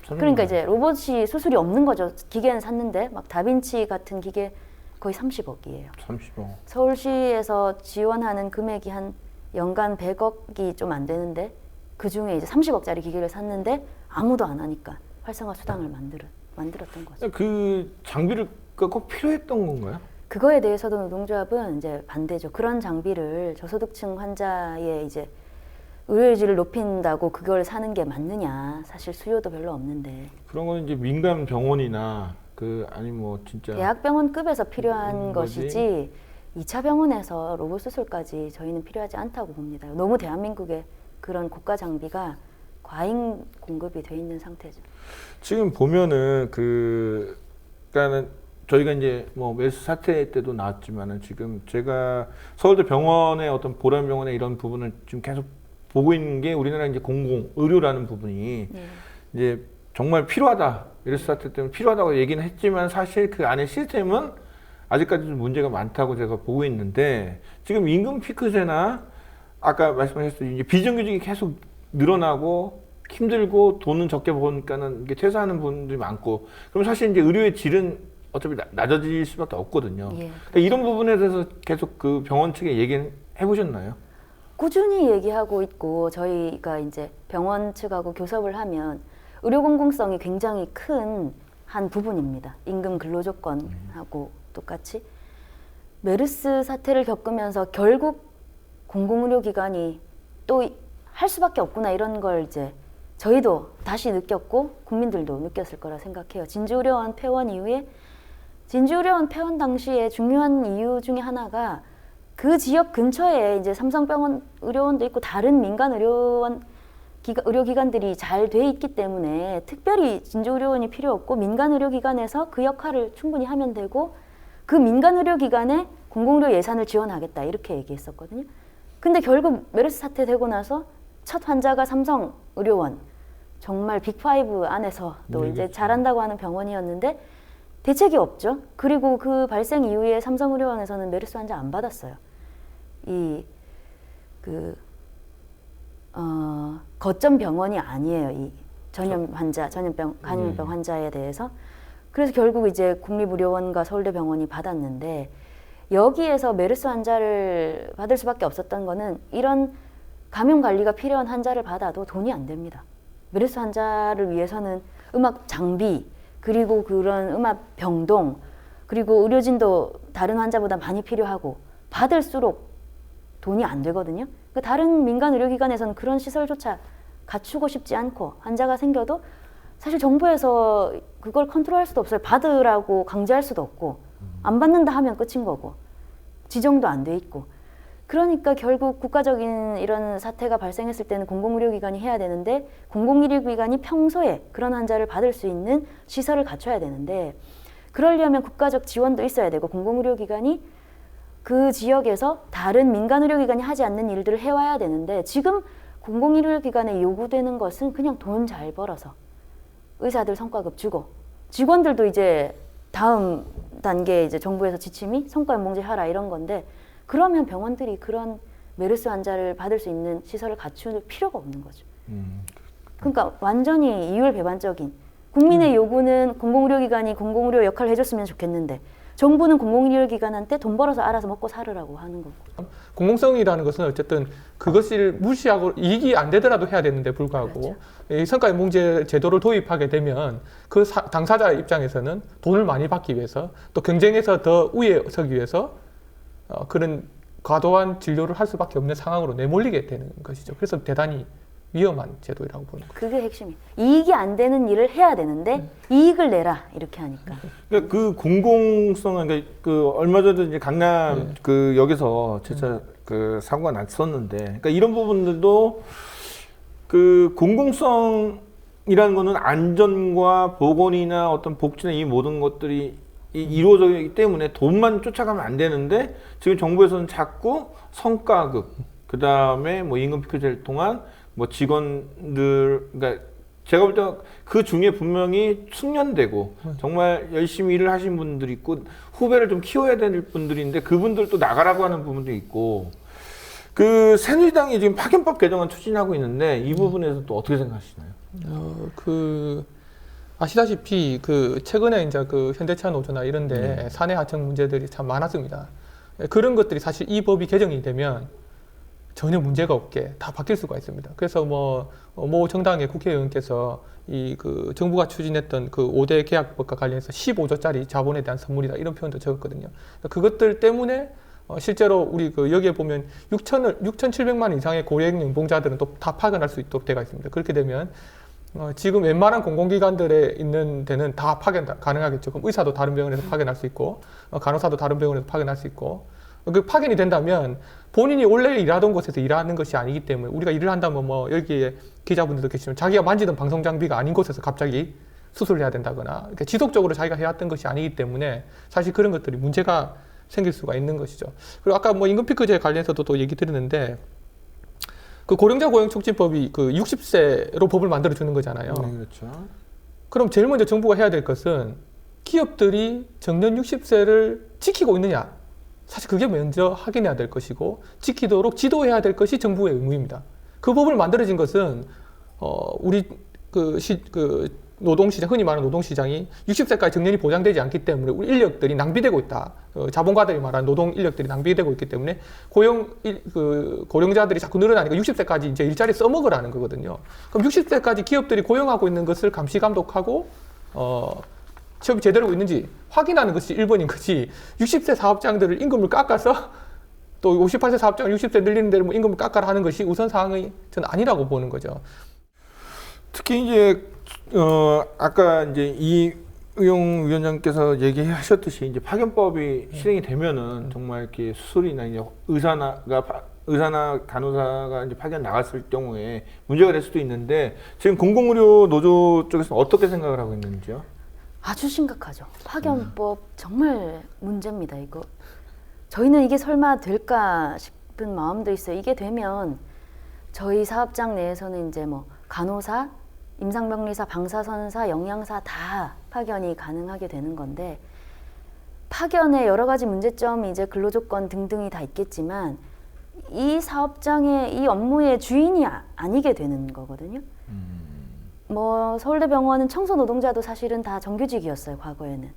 그러니까 이제 로봇이 수술이 없는 거죠. 기계는 샀는데 막 다빈치 같은 기계 거의 30억이에요. 30억. 서울시에서 지원하는 금액이 한 연간 100억이 좀 안 되는데 그 중에 이제 30억짜리 기계를 샀는데 아무도 안 하니까 활성화 수당을 만들었던 거죠. 그 장비를 꼭 필요했던 건가요? 그거에 대해서도 노동조합은 이제 반대죠. 그런 장비를 저소득층 환자의 이제 의료질을 높인다고 그걸 사는 게 맞느냐. 사실 수요도 별로 없는데. 그런 건 이제 민간 병원이나 아니 뭐 진짜 대학병원급에서 필요한 거지. 것이지 2차 병원에서 로봇 수술까지 저희는 필요하지 않다고 봅니다. 너무 대한민국에 그런 고가 장비가 과잉 공급이 돼 있는 상태죠. 지금 보면은 그러니까는 저희가 이제 뭐 메르스 사태 때도 나왔지만은 지금 제가 서울대 병원의 어떤 보람병원의 이런 부분을 지금 계속 보고 있는 게 우리나라 이제 공공 의료라는 부분이 이제 정말 필요하다. 메르스 사태 때문에 필요하다고 얘기는 했지만 사실 그 안에 시스템은 아직까지 좀 문제가 많다고 제가 보고 있는데 지금 임금 피크제나 아까 말씀하셨듯이 이제 비정규직이 계속 늘어나고 힘들고 돈은 적게 버니까는 이게 퇴사하는 분들이 많고 그럼 사실 이제 의료의 질은 어차피 낮아질 수밖에 없거든요. 예. 그러니까 이런 부분에 대해서 계속 그 병원 측에 얘기는 해보셨나요? 꾸준히 얘기하고 있고 저희가 이제 병원 측하고 교섭을 하면 의료 공공성이 굉장히 큰 한 부분입니다. 임금 근로조건하고 똑같이 메르스 사태를 겪으면서 결국 공공의료기관이 또 할 수밖에 없구나 이런 걸 이제 저희도 다시 느꼈고 국민들도 느꼈을 거라 생각해요. 진주의료원 폐원 이후에 진주의료원 폐원 당시에 중요한 이유 중에 하나가 그 지역 근처에 이제 삼성병원 의료원도 있고 다른 민간 의료기관들이 잘 돼 있기 때문에 특별히 진주의료원이 필요 없고 민간 의료기관에서 그 역할을 충분히 하면 되고 그 민간 의료기관에 공공의료 예산을 지원하겠다 이렇게 얘기했었거든요. 근데 결국 메르스 사태 되고 나서 첫 환자가 삼성의료원 정말 빅5 안에서도 이제 잘한다고 하는 병원이었는데 대책이 없죠. 그리고 그 발생 이후에 삼성의료원에서는 메르스 환자 안 받았어요. 거점 병원이 아니에요. 이 전염 환자, 전염병, 감염병 환자에 대해서. 그래서 결국 이제 국립의료원과 서울대병원이 받았는데 여기에서 메르스 환자를 받을 수밖에 없었던 거는 이런 감염 관리가 필요한 환자를 받아도 돈이 안 됩니다. 메르스 환자를 위해서는 음압 장비, 그리고 그런 음압 병동, 그리고 의료진도 다른 환자보다 많이 필요하고 받을수록 돈이 안 되거든요. 다른 민간 의료기관에서는 그런 시설조차 갖추고 싶지 않고 환자가 생겨도 사실 정부에서 그걸 컨트롤할 수도 없어요. 받으라고 강제할 수도 없고 안 받는다 하면 끝인 거고 지정도 안 돼 있고 그러니까 결국 국가적인 이런 사태가 발생했을 때는 공공의료기관이 해야 되는데 공공의료기관이 평소에 그런 환자를 받을 수 있는 시설을 갖춰야 되는데 그러려면 국가적 지원도 있어야 되고 공공의료기관이 그 지역에서 다른 민간의료기관이 하지 않는 일들을 해와야 되는데 지금 공공의료기관에 요구되는 것은 그냥 돈 잘 벌어서 의사들 성과급 주고 직원들도 이제 다음 단계 이제 정부에서 지침이 성과연봉제 하라 이런 건데 그러면 병원들이 그런 메르스 환자를 받을 수 있는 시설을 갖출 필요가 없는 거죠. 그러니까 완전히 이율배반적인 국민의 요구는 공공의료기관이 공공의료 역할을 해줬으면 좋겠는데 정부는 공공의료기관한테 돈 벌어서 알아서 먹고 살으라고 하는 거고. 공공성이라는 것은 어쨌든 그것을 무시하고 이익이 안 되더라도 해야 되는데 불구하고 그렇죠. 이 성과연봉제 제도를 도입하게 되면 그 당사자 입장에서는 돈을 많이 받기 위해서 또 경쟁에서 더 우위에 서기 위해서 그런 과도한 진료를 할 수밖에 없는 상황으로 내몰리게 되는 것이죠. 그래서 대단히 위험한 제도라고 보는 거죠. 그게 핵심이에요. 이익이 안 되는 일을 해야 되는데 이익을 내라 이렇게 하니까. 그러니까 그 공공성은 그러니까 그 얼마 전에 이제 강남 그 역에서 진짜 그 사고가 났었는데, 그러니까 이런 부분들도 그 공공성이라는 거는 안전과 보건이나 어떤 복지나 이 모든 것들이 이루어지기 때문에 돈만 쫓아가면 안 되는데 지금 정부에서는 자꾸 성과급, 그 다음에 뭐 임금 피크제를 통한 뭐 직원들, 그러니까 제가 볼 때 그 중에 분명히 숙련되고 정말 열심히 일을 하신 분들이 있고 후배를 좀 키워야 될 분들인데 그분들도 나가라고 하는 부분도 있고, 그 새누리당이 지금 파견법 개정안 추진하고 있는데 이 부분에서 또 어떻게 생각하시나요? 아시다시피 그 최근에 이제 그 현대차 노조나 이런데 사내 하청 문제들이 참 많았습니다. 그런 것들이 사실 이 법이 개정이 되면 전혀 문제가 없게 다 바뀔 수가 있습니다. 그래서 모 정당의 국회의원께서 이 그 정부가 추진했던 그 5대 계약법과 관련해서 15조짜리 자본에 대한 선물이다 이런 표현도 적었거든요. 그것들 때문에 실제로 우리 그 여기에 보면 6,700만 이상의 고액 연봉자들은 또 다 파견할 수 있도록 되어 있습니다. 그렇게 되면 지금 웬만한 공공기관들에 있는 데는 다 파견 가능하겠죠. 그럼 의사도 다른 병원에서 파견할 수 있고 간호사도 다른 병원에서 파견할 수 있고, 그 파견이 된다면 본인이 원래 일하던 곳에서 일하는 것이 아니기 때문에 우리가 일을 한다면 뭐 여기에 기자분들도 계시지만 자기가 만지던 방송 장비가 아닌 곳에서 갑자기 수술을 해야 된다거나 이렇게 지속적으로 자기가 해왔던 것이 아니기 때문에 사실 그런 것들이 문제가 생길 수가 있는 것이죠. 그리고 아까 뭐 임금피크제 관련해서도 또 얘기 드렸는데 그 고령자 고용촉진법이 그 60세로 법을 만들어 주는 거잖아요. 네, 그렇죠. 그럼 제일 먼저 정부가 해야 될 것은 기업들이 정년 60세를 지키고 있느냐, 사실 그게 먼저 확인해야 될 것이고 지키도록 지도해야 될 것이 정부의 의무입니다. 그 법을 만들어진 것은 우리 그 노동시장, 흔히 말하는 노동시장이 60세까지 정년이 보장되지 않기 때문에 우리 인력들이 낭비되고 있다. 자본가들이 말하는 노동 인력들이 낭비되고 있기 때문에 고령자들이 자꾸 늘어나니까 60세까지 이제 일자리 써먹으라는 거거든요. 그럼 60세까지 기업들이 고용하고 있는 것을 감시 감독하고 취업이 제대로 있는지 확인하는 것이 1번인 거지, 60세 사업장들을 임금을 깎아서 또 58세 사업장을 60세 늘리는 데를 뭐 임금을 깎아라 하는 것이 우선 사항이 저는 아니라고 보는 거죠. 특히 이제 아까 이제 이의용 위원장께서 얘기하셨듯이 이제 파견법이 실행이 되면은 정말 이렇게 수술이나 이제 의사나 간호사가 이제 파견 나갔을 경우에 문제가 될 수도 있는데 지금 공공의료 노조 쪽에서는 어떻게 생각을 하고 있는지요? 아주 심각하죠. 파견법 정말 문제입니다. 이거 저희는 이게 설마 될까 싶은 마음도 있어요. 이게 되면 저희 사업장 내에서는 이제 뭐 간호사, 임상병리사, 방사선사, 영양사 다 파견이 가능하게 되는 건데, 파견의 여러 가지 문제점이 이제 근로조건 등등이 다 있겠지만 이 사업장의 이 업무의 주인이 아니게 되는 거거든요. 뭐 서울대병원은 청소 노동자도 사실은 다 정규직이었어요, 과거에는.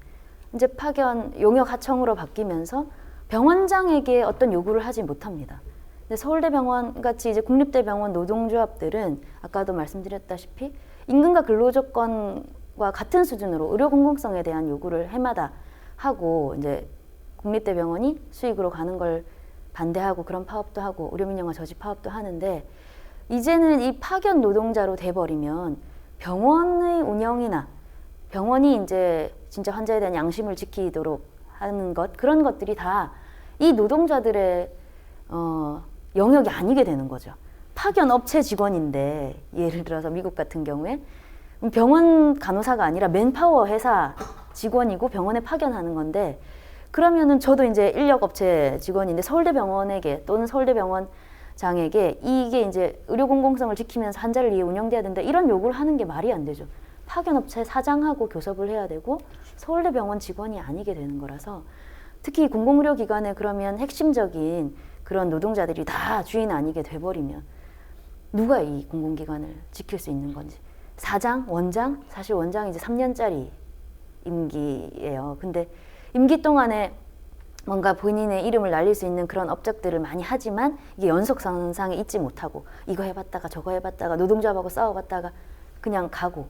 이제 파견 용역 하청으로 바뀌면서 병원장에게 어떤 요구를 하지 못합니다. 근데 서울대병원 같이 이제 국립대병원 노동조합들은 아까도 말씀드렸다시피 임금과 근로조건과 같은 수준으로 의료 공공성에 대한 요구를 해마다 하고, 이제 국립대병원이 수익으로 가는 걸 반대하고 그런 파업도 하고 의료민영화 저지 파업도 하는데, 이제는 이 파견 노동자로 돼버리면 병원의 운영이나 병원이 이제 진짜 환자에 대한 양심을 지키도록 하는 것, 그런 것들이 다 이 노동자들의 영역이 아니게 되는 거죠. 파견 업체 직원인데, 예를 들어서 미국 같은 경우에 병원 간호사가 아니라 맨파워 회사 직원이고 병원에 파견하는 건데 그러면은 저도 이제 인력업체 직원인데 서울대병원에게 또는 서울대병원장에게 이게 이제 의료 공공성을 지키면서 환자를 위해 운영돼야 된다 이런 요구를 하는 게 말이 안 되죠. 파견업체 사장하고 교섭을 해야 되고 서울대병원 직원이 아니게 되는 거라서 특히 공공의료기관에 그러면 핵심적인 그런 노동자들이 다 주인 아니게 돼버리면 누가 이 공공기관을 지킬 수 있는 건지. 사장, 원장, 사실 원장이 이제 3년짜리 임기예요. 근데 임기 동안에 뭔가 본인의 이름을 날릴 수 있는 그런 업적들을 많이 하지만 이게 연속선상에 있지 못하고 이거 해봤다가 저거 해봤다가 노동조합하고 싸워봤다가 그냥 가고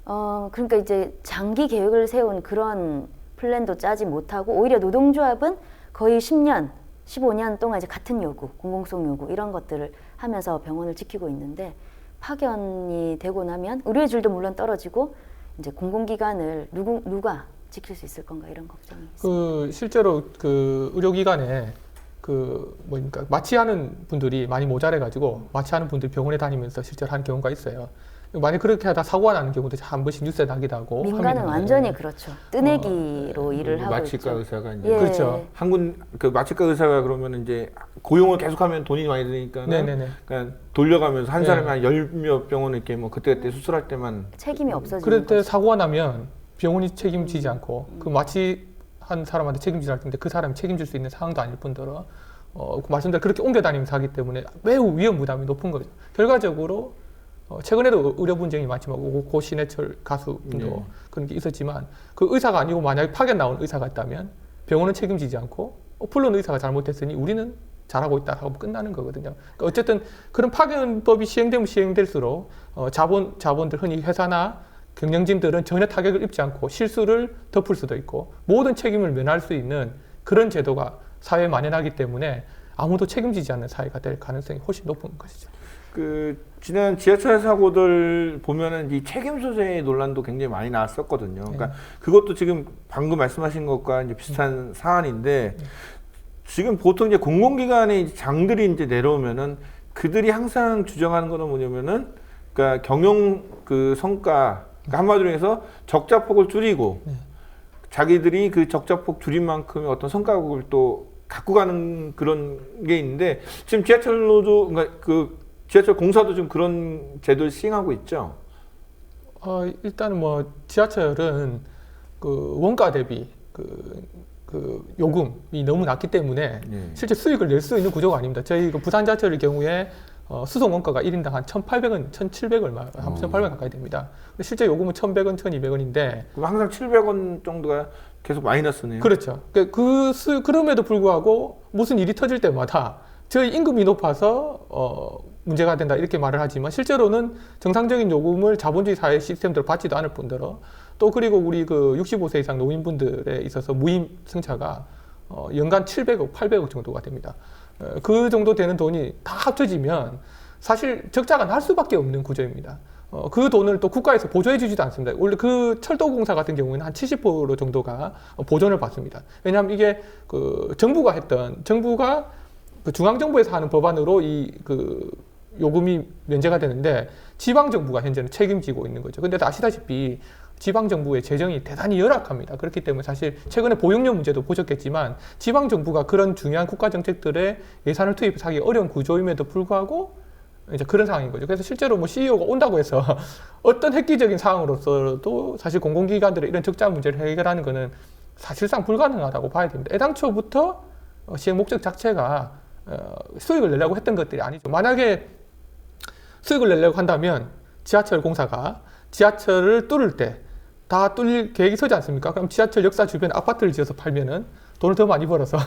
그러니까 이제 장기 계획을 세운 그런 플랜도 짜지 못하고 오히려 노동조합은 거의 10년, 15년 동안 이제 같은 요구, 공공성 요구 이런 것들을 하면서 병원을 지키고 있는데 파견이 되고 나면 의료의 질도 물론 떨어지고 이제 공공기관을 누가 지킬 수 있을 건가 이런 걱정이 있습니다. 실제로 그 의료기관에 뭐니까 마취하는 분들이 많이 모자라가지고 마취하는 분들이 병원에 다니면서 실제로 하는 경우가 있어요. 만약 그렇게 하다 사고가 나는 경우도 한 번씩 뉴스에 나기도 하고. 민간은 완전히 그렇죠. 뜨내기로 일을 하고 마취과 있죠. 의사가 이제 그렇죠. 그 마취과 의사가 그러면 이제 고용을 계속하면 돈이 많이 드니까 그러니까 돌려가면서 한 사람이 한 10몇 병원 이렇게 뭐 그때 수술할 때만 책임이 없어지는 그럴 때 거죠. 사고가 나면 병원이 책임지지 않고 그 마취한 사람한테 책임지라 할 텐데 그 사람이 책임질 수 있는 상황도 아닐 뿐더러 말씀대로 그렇게 옮겨 다니면서 하기 때문에 매우 위험 부담이 높은 거죠. 결과적으로 최근에도 의료 분쟁이 많지만 고 신해철 가수분도 그런 게 있었지만 그 의사가 아니고 만약에 파견 나온 의사가 있다면 병원은 책임지지 않고 플런 의사가 잘못했으니 우리는 잘하고 있다 하고 끝나는 거거든요. 그러니까 어쨌든 그런 파견법이 시행되면 시행될수록 자본들 흔히 회사나 경영진들은 전혀 타격을 입지 않고 실수를 덮을 수도 있고 모든 책임을 면할 수 있는 그런 제도가 사회에 만연하기 때문에 아무도 책임지지 않는 사회가 될 가능성이 훨씬 높은 것이죠. 지난 지하철 사고들 보면은 이 책임 소재의 논란도 굉장히 많이 나왔었거든요. 그러니까 그것도 지금 방금 말씀하신 것과 이제 비슷한 사안인데 지금 보통 이제 공공기관의 장들이 이제 내려오면은 그들이 항상 주장하는 거는 뭐냐면은 그러니까 경영 그 성과 그러니까 한마디로 해서 적자폭을 줄이고 자기들이 그 적자폭 줄인 만큼의 어떤 성과급을 또 갖고 가는 그런 게 있는데 지금 지하철로도 그러니까 지하철 공사도 좀 그런 제도를 시행하고 있죠. 일단은 뭐 지하철은 그 원가 대비 그 요금이 너무 낮기 때문에 실제 수익을 낼 수 있는 구조가 아닙니다. 저희 그 부산 지하철의 경우에 수송 원가가 1인당 한 1,800원, 1,700 얼마, 한 1,800원 가까이 됩니다. 근데 실제 요금은 1,100원, 1,200원인데 그럼 항상 700원 정도가 계속 마이너스네요. 그렇죠. 그럼에도 불구하고 무슨 일이 터질 때마다 저희 임금이 높아서 문제가 된다 이렇게 말을 하지만 실제로는 정상적인 요금을 자본주의 사회 시스템대로 받지도 않을 뿐더러 또 그리고 우리 그 65세 이상 노인분들에 있어서 무임 승차가 연간 700억, 800억 정도가 됩니다. 그 정도 되는 돈이 다 합쳐지면 사실 적자가 날 수밖에 없는 구조입니다. 그 돈을 또 국가에서 보조해 주지도 않습니다. 원래 그 철도공사 같은 경우에는 한 70% 정도가 보존을 받습니다. 왜냐하면 이게 그 정부가 그 중앙정부에서 하는 법안으로 요금이 면제가 되는데 지방정부가 현재는 책임지고 있는 거죠. 근데 아시다시피 지방정부의 재정이 대단히 열악합니다. 그렇기 때문에 사실 최근에 보육료 문제도 보셨겠지만 지방정부가 그런 중요한 국가정책들에 예산을 투입하기 어려운 구조임에도 불구하고 이제 그런 상황인 거죠. 그래서 실제로 뭐 CEO가 온다고 해서 어떤 획기적인 상황으로서도 사실 공공기관들의 이런 적자 문제를 해결하는 것은 사실상 불가능하다고 봐야 됩니다. 애당초부터 시행 목적 자체가 수익을 내려고 했던 것들이 아니죠. 만약에 수익을 내려고 한다면 지하철 공사가 지하철을 뚫을 때 다 뚫릴 계획이 서지 않습니까? 그럼 지하철 역사 주변에 아파트를 지어서 팔면은 돈을 더 많이 벌어서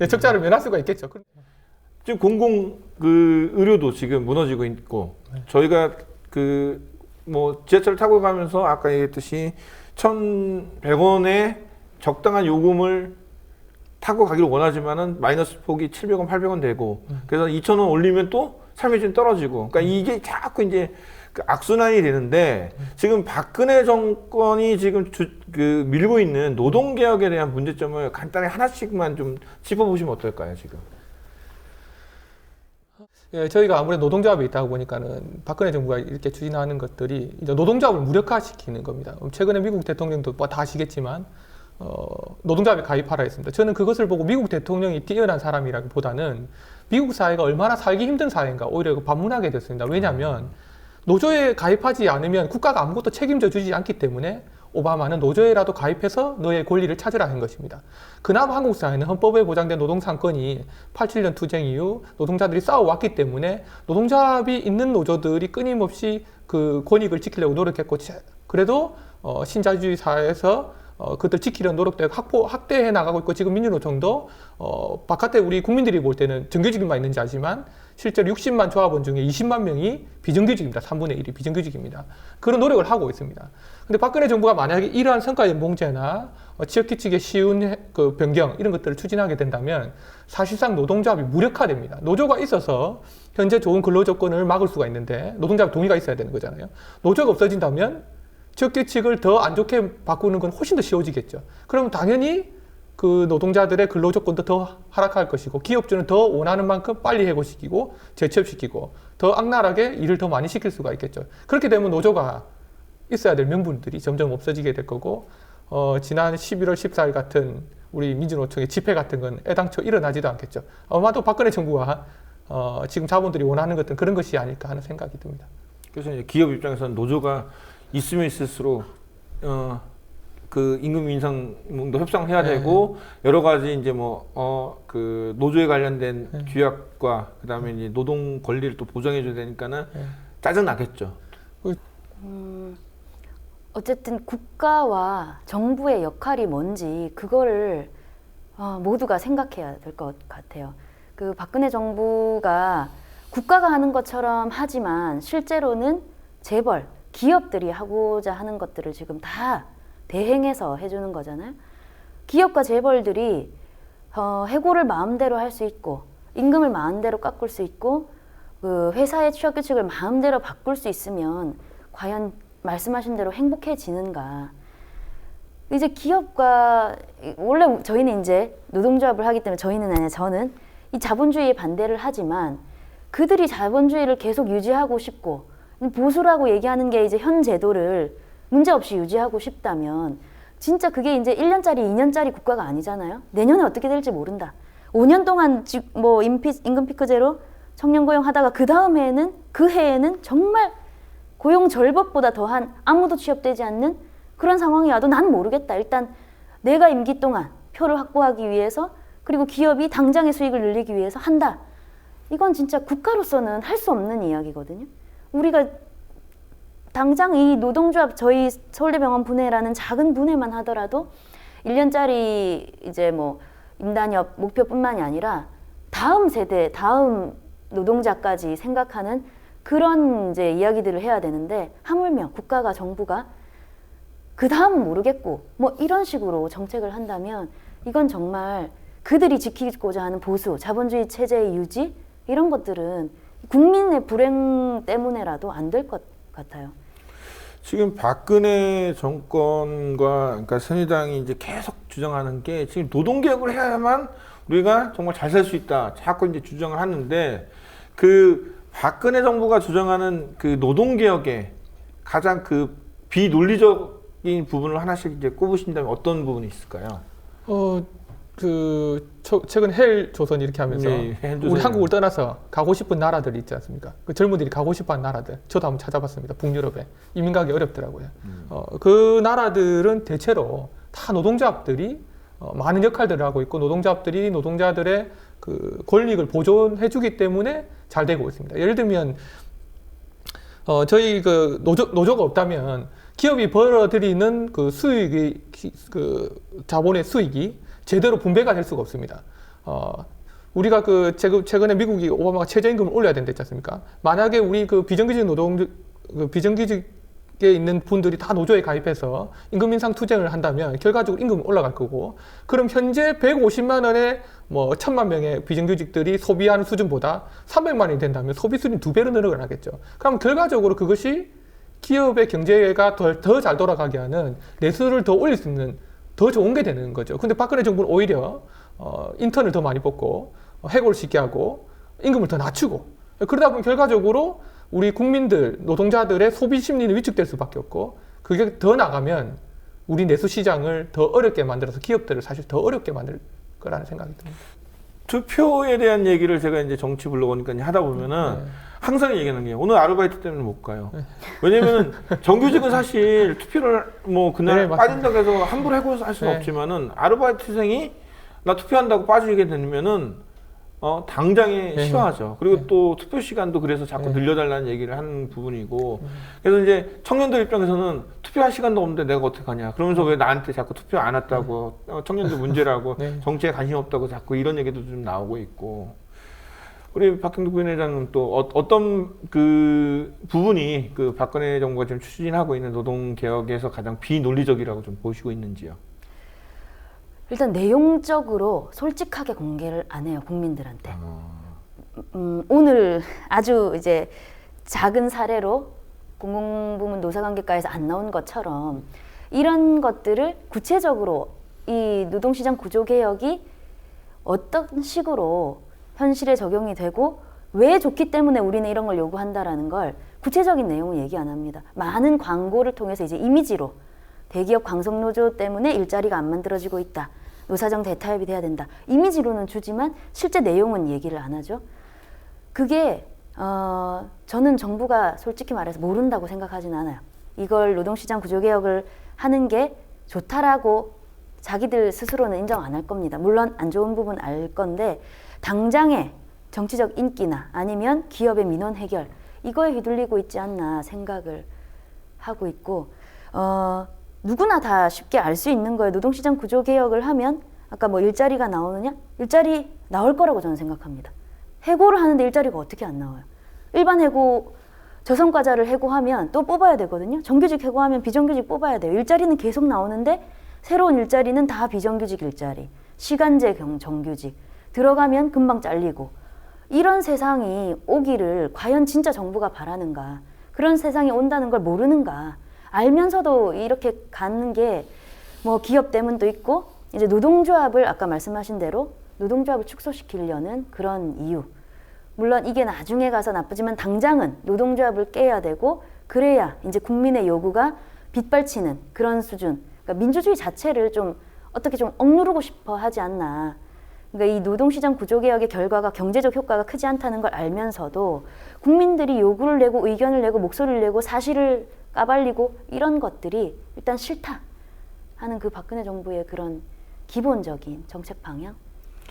적자를 면할 수가 있겠죠. 지금 공공 의료도 지금 무너지고 있고 저희가 뭐 지하철을 타고 가면서 아까 얘기했듯이 1,100원의 적당한 요금을 타고 가기를 원하지만은 마이너스 폭이 700원, 800원 되고 그래서 2,000원 올리면 또 삶의 질이 떨어지고 그러니까 이게 자꾸 이제 악순환이 되는데 지금 박근혜 정권이 지금 밀고 있는 노동개혁에 대한 문제점을 간단히 하나씩만 좀 짚어보시면 어떨까요, 지금? 예, 저희가 아무래도 노동조합에 있다 보니까는 박근혜 정부가 이렇게 추진하는 것들이 이제 노동조합을 무력화시키는 겁니다. 최근에 미국 대통령도 뭐 다 아시겠지만 노동조합에 가입하라 했습니다. 저는 그것을 보고 미국 대통령이 뛰어난 사람이라기보다는 미국 사회가 얼마나 살기 힘든 사회인가 오히려 반문하게 됐습니다. 왜냐하면 노조에 가입하지 않으면 국가가 아무것도 책임져 주지 않기 때문에 오바마는 노조에라도 가입해서 너의 권리를 찾으라 한 것입니다. 그나마 한국 사회는 헌법에 보장된 노동상권이 87년 투쟁 이후 노동자들이 싸워왔기 때문에 노동조합이 있는 노조들이 끊임없이 그 권익을 지키려고 노력했고, 그래도 신자유주의 사회에서 그들 지키려는 노력도 확대해 나가고 있고, 지금 민주노총도 바깥에 우리 국민들이 볼 때는 정규직만 있는지 알지만 실제로 60만 조합원 중에 20만 명이 비정규직입니다. 3분의 1이 비정규직입니다. 그런 노력을 하고 있습니다. 근데 박근혜 정부가 만약에 이러한 성과연봉제나 취업규칙의 쉬운 그 변경 이런 것들을 추진하게 된다면 사실상 노동조합이 무력화됩니다. 노조가 있어서 현재 좋은 근로조건을 막을 수가 있는데 노동조합 동의가 있어야 되는 거잖아요. 노조가 없어진다면 취업규칙을 더 안 좋게 바꾸는 건 훨씬 더 쉬워지겠죠. 그럼 당연히 그 노동자들의 근로조건도 더 하락할 것이고, 기업주는 더 원하는 만큼 빨리 해고시키고 재취업시키고 더 악랄하게 일을 더 많이 시킬 수가 있겠죠. 그렇게 되면 노조가 있어야 될 명분들이 점점 없어지게 될 거고, 지난 11월 14일 같은 우리 민주노총의 집회 같은 건 애당초 일어나지도 않겠죠. 아마도 박근혜 정부가 지금 자본들이 원하는 것은 그런 것이 아닐까 하는 생각이 듭니다. 그래서 이제 기업 입장에서는 노조가 있으면 있을수록 그 임금 인상도 협상해야 되고 여러 가지 이제 그 노조에 관련된 규약과 그다음에 이제 노동 권리를 또 보장해 줘야 되니까는 짜증 나겠죠. 어쨌든 국가와 정부의 역할이 뭔지 그거를 모두가 생각해야 될 것 같아요. 그 박근혜 정부가 국가가 하는 것처럼 하지만 실제로는 재벌, 기업들이 하고자 하는 것들을 지금 다 대행해서 해주는 거잖아요. 기업과 재벌들이 해고를 마음대로 할 수 있고 임금을 마음대로 깎을 수 있고 그 회사의 취업규칙을 마음대로 바꿀 수 있으면 과연 말씀하신 대로 행복해지는가. 이제 기업과 원래 저희는 이제 노동조합을 하기 때문에 저희는 아니라 저는 이 자본주의에 반대를 하지만 그들이 자본주의를 계속 유지하고 싶고 보수라고 얘기하는 게 이제 현 제도를 문제없이 유지하고 싶다면 진짜 그게 이제 1년짜리, 2년짜리 국가가 아니잖아요. 내년에 어떻게 될지 모른다. 5년 동안 뭐 임금 피크제로 청년 고용하다가 그 다음 해에는 그 해에는 정말 고용 절벽보다 더한 아무도 취업되지 않는 그런 상황이 와도 난 모르겠다. 일단 내가 임기 동안 표를 확보하기 위해서 그리고 기업이 당장의 수익을 늘리기 위해서 한다. 이건 진짜 국가로서는 할 수 없는 이야기거든요. 우리가 당장 이 노동조합 저희 서울대병원 분해라는 작은 분해만 하더라도 1년짜리 이제 뭐 임단협 목표뿐만이 아니라 다음 세대, 다음 노동자까지 생각하는 그런 이제 이야기들을 해야 되는데 하물며 국가가 정부가 그 다음은 모르겠고 뭐 이런 식으로 정책을 한다면 이건 정말 그들이 지키고자 하는 보수, 자본주의 체제의 유지 이런 것들은 국민의 불행 때문에라도 안 될 것 같아요. 지금 박근혜 정권과 그러니까 새누리당이 이제 계속 주장하는 게 지금 노동개혁을 해야만 우리가 정말 잘 살 수 있다. 자꾸 이제 주장을 하는데 그 박근혜 정부가 주장하는 그 노동개혁의 가장 그 비논리적인 부분을 하나씩 이제 꼽으신다면 어떤 부분이 있을까요? 최근 헬 조선 이렇게 하면서 헬조선. 우리 한국을 떠나서 가고 싶은 나라들이 있지 않습니까? 그 젊은이들이 가고 싶어하는 나라들. 저도 한번 찾아봤습니다. 북유럽에 이민 가기 어렵더라고요. 그 나라들은 대체로 다 노동조합들이 많은 역할들을 하고 있고 노동조합들이 노동자들의 그 권익을 보존해주기 때문에 잘 되고 있습니다. 예를 들면 저희 그 노조가 없다면 기업이 벌어들이는 그 수익이 그 자본의 수익이 제대로 분배가 될 수가 없습니다. 우리가 그 최근에 미국이 오바마가 최저임금을 올려야 된다 했지 않습니까? 만약에 우리 그 비정규직에 있는 분들이 다 노조에 가입해서 임금 인상 투쟁을 한다면 결과적으로 임금이 올라갈 거고, 그럼 현재 150만 원에 뭐 1000만 명의 비정규직들이 소비하는 수준보다 300만 원이 된다면 소비 수준이 2배로 늘어나겠죠. 그럼 결과적으로 그것이 기업의 경제가 더 잘 돌아가게 하는 내수를 더 올릴 수 있는 더 좋은 게 되는 거죠. 근데 박근혜 정부는 오히려 인턴을 더 많이 뽑고 해고를 쉽게 하고 임금을 더 낮추고 그러다 보면 결과적으로 우리 국민들, 노동자들의 소비 심리는 위축될 수밖에 없고 그게 더 나가면 우리 내수 시장을 더 어렵게 만들어서 기업들을 사실 더 어렵게 만들 거라는 생각이 듭니다. 투표에 대한 얘기를 제가 이제 정치 블로거니까 하다 보면은 항상 얘기하는 게 오늘 아르바이트 때문에 못 가요. 왜냐면 정규직은 사실 투표를 뭐 그날 빠진다고 해서 함부로 해고할 수는 없지만은 아르바이트생이 나 투표한다고 빠지게 되면은 당장에 싫어하죠. 그리고 또 투표 시간도 그래서 자꾸 늘려달라는 얘기를 하는 부분이고 그래서 이제 청년들 입장에서는 투표할 시간도 없는데 내가 어떻게 하냐 그러면서 왜 나한테 자꾸 투표 안 왔다고 청년들 문제라고 정치에 관심 없다고 자꾸 이런 얘기도 좀 나오고 있고 우리 박형두 부위원장은 또 어떤 그 부분이 그 박근혜 정부가 지금 추진하고 있는 노동개혁에서 가장 비논리적이라고 좀 보시고 있는지요? 일단 내용적으로 솔직하게 공개를 안 해요, 국민들한테. 오늘 아주 이제 작은 사례로 공공부문 노사관계과에서 안 나온 것처럼 이런 것들을 구체적으로 이 노동시장 구조개혁이 어떤 식으로 현실에 적용이 되고 왜 좋기 때문에 우리는 이런 걸 요구한다라는 걸 구체적인 내용을 얘기 안 합니다. 많은 광고를 통해서 이제 이미지로 대기업 광석노조 때문에 일자리가 안 만들어지고 있다. 노사정 대타협이 돼야 된다. 이미지로는 주지만 실제 내용은 얘기를 안 하죠. 그게 저는 정부가 솔직히 말해서 모른다고 생각하진 않아요. 이걸 노동시장 구조개혁을 하는 게 좋다라고 자기들 스스로는 인정 안 할 겁니다. 물론 안 좋은 부분 알 건데 당장의 정치적 인기나 아니면 기업의 민원 해결 이거에 휘둘리고 있지 않나 생각을 하고 있고 누구나 다 쉽게 알 수 있는 거예요. 노동시장 구조개혁을 하면 아까 뭐 일자리가 나오느냐? 일자리 나올 거라고 저는 생각합니다. 해고를 하는데 일자리가 어떻게 안 나와요? 일반 해고 저성과자를 해고하면 또 뽑아야 되거든요. 정규직 해고하면 비정규직 뽑아야 돼요. 일자리는 계속 나오는데 새로운 일자리는 다 비정규직 일자리, 시간제 정규직 들어가면 금방 잘리고 이런 세상이 오기를 과연 진짜 정부가 바라는가? 그런 세상이 온다는 걸 모르는가? 알면서도 이렇게 가는 게 뭐 기업 때문도 있고 이제 노동조합을 아까 말씀하신 대로 노동조합을 축소시키려는 그런 이유. 물론 이게 나중에 가서 나쁘지만 당장은 노동조합을 깨야 되고 그래야 이제 국민의 요구가 빗발치는 그런 수준. 그러니까 민주주의 자체를 좀 어떻게 좀 억누르고 싶어 하지 않나. 그러니까 이 노동시장 구조개혁의 결과가 경제적 효과가 크지 않다는 걸 알면서도 국민들이 요구를 내고 의견을 내고 목소리를 내고 사실을 까발리고 이런 것들이 일단 싫다 하는 그 박근혜 정부의 그런 기본적인 정책 방향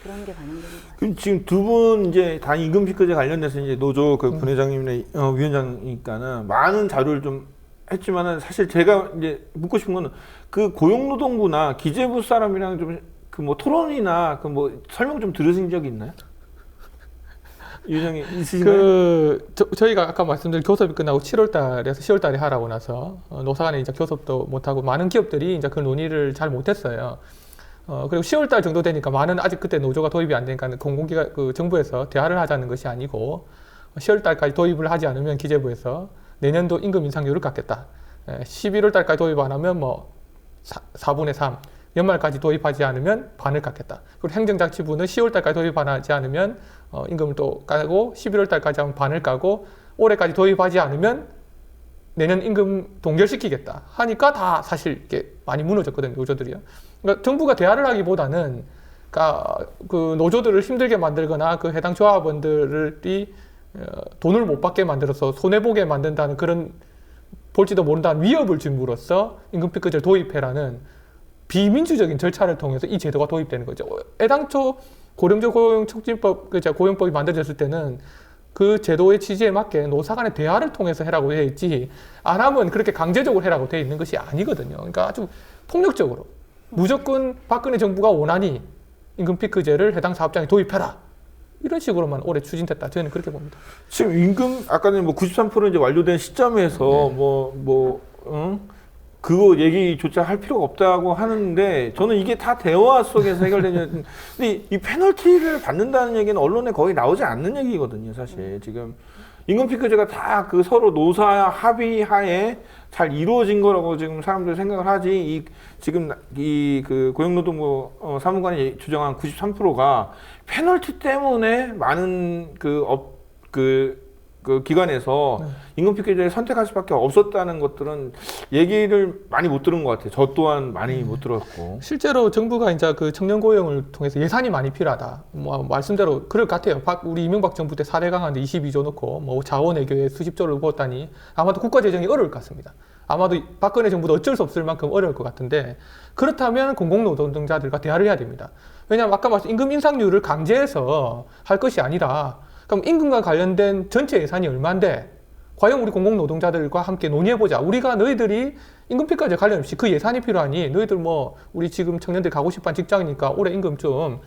그런 게 반영되는 것 같아요. 그럼 지금 두 분 이제 다 임금 피크제 관련돼서 이제 노조 그 부회장님이나 위원장이니까는 많은 자료를 좀 했지만은 사실 제가 이제 묻고 싶은 거는 그 고용노동부나 기재부 사람이랑 좀 그 뭐 토론이나 그 뭐 설명 좀 들으신 적이 있나요? 위원장이 있으신가요? 저희가 아까 말씀드린 교섭이 끝나고 7월달에서 10월달에 하라고 나서 노사 간에 이제 교섭도 못하고 많은 기업들이 이제 그 논의를 잘 못했어요. 그리고 10월달 정도 되니까 많은 아직 그때 노조가 도입이 안 되니까 공공기관 그 정부에서 대화를 하자는 것이 아니고 10월달까지 도입을 하지 않으면 기재부에서 내년도 임금 인상률을 깎겠다. 11월달까지 도입 안 하면 뭐 4분의 3 연말까지 도입하지 않으면 반을 깎겠다. 그리고 행정자치부는 10월달까지 도입하지 않으면 임금을 또 까고 11월달까지 하면 반을 까고 올해까지 도입하지 않으면 내년 임금 동결시키겠다 하니까 다 사실 이게 많이 무너졌거든요. 노조들이요. 그러니까 정부가 대화를 하기보다는 그러니까 그 노조들을 힘들게 만들거나 그 해당 조합원들이 돈을 못 받게 만들어서 손해보게 만든다는 그런 볼지도 모른다는 위협을 줌으로써 임금피크제를 도입해라는 비민주적인 절차를 통해서 이 제도가 도입되는 거죠. 애당초 고령제 고용촉진법, 고용법이 만들어졌을 때는 그 제도의 취지에 맞게 노사 간의 대화를 통해서 해라고 되어 있지 안 하면 그렇게 강제적으로 해라고 되어 있는 것이 아니거든요. 그러니까 아주 폭력적으로 무조건 박근혜 정부가 원하니 임금피크제를 해당 사업장에 도입해라. 이런 식으로만 올해 추진됐다. 저는 그렇게 봅니다. 지금 임금 아까는 뭐 93% 이제 완료된 시점에서 그거 얘기조차 할 필요가 없다고 하는데 저는 이게 다 대화 속에서 해결되는 근데 이 페널티를 받는다는 얘기는 언론에 거의 나오지 않는 얘기거든요. 사실 지금 임금피크제가 다 그 서로 노사 합의하에 잘 이루어진 거라고 지금 사람들 생각을 하지 지금 이 그 고용노동부 사무관이 주장한 93%가 페널티 때문에 많은 그 그 기관에서 임금 피크제를 선택할 수밖에 없었다는 것들은 얘기를 많이 못 들은 것 같아요. 저 또한 많이 못 들었고. 실제로 정부가 이제 그 청년 고용을 통해서 예산이 많이 필요하다. 뭐 말씀대로 그럴 것 같아요. 우리 이명박 정부 때 4대 강한데 22조 넣고 뭐 자원외교에 수십조를 부었다니 아마도 국가 재정이 어려울 것 같습니다. 아마도 박근혜 정부도 어쩔 수 없을 만큼 어려울 것 같은데 그렇다면 공공노동자들과 대화를 해야 됩니다. 왜냐하면 아까 말씀 임금 인상률을 강제해서 할 것이 아니라 그럼 임금과 관련된 전체 예산이 얼마인데 과연 우리 공공노동자들과 함께 논의해보자. 우리가 너희들이 임금 피크제 관련 없이 그 예산이 필요하니 너희들 뭐 우리 지금 청년들 가고 싶은 직장이니까 올해 임금 좀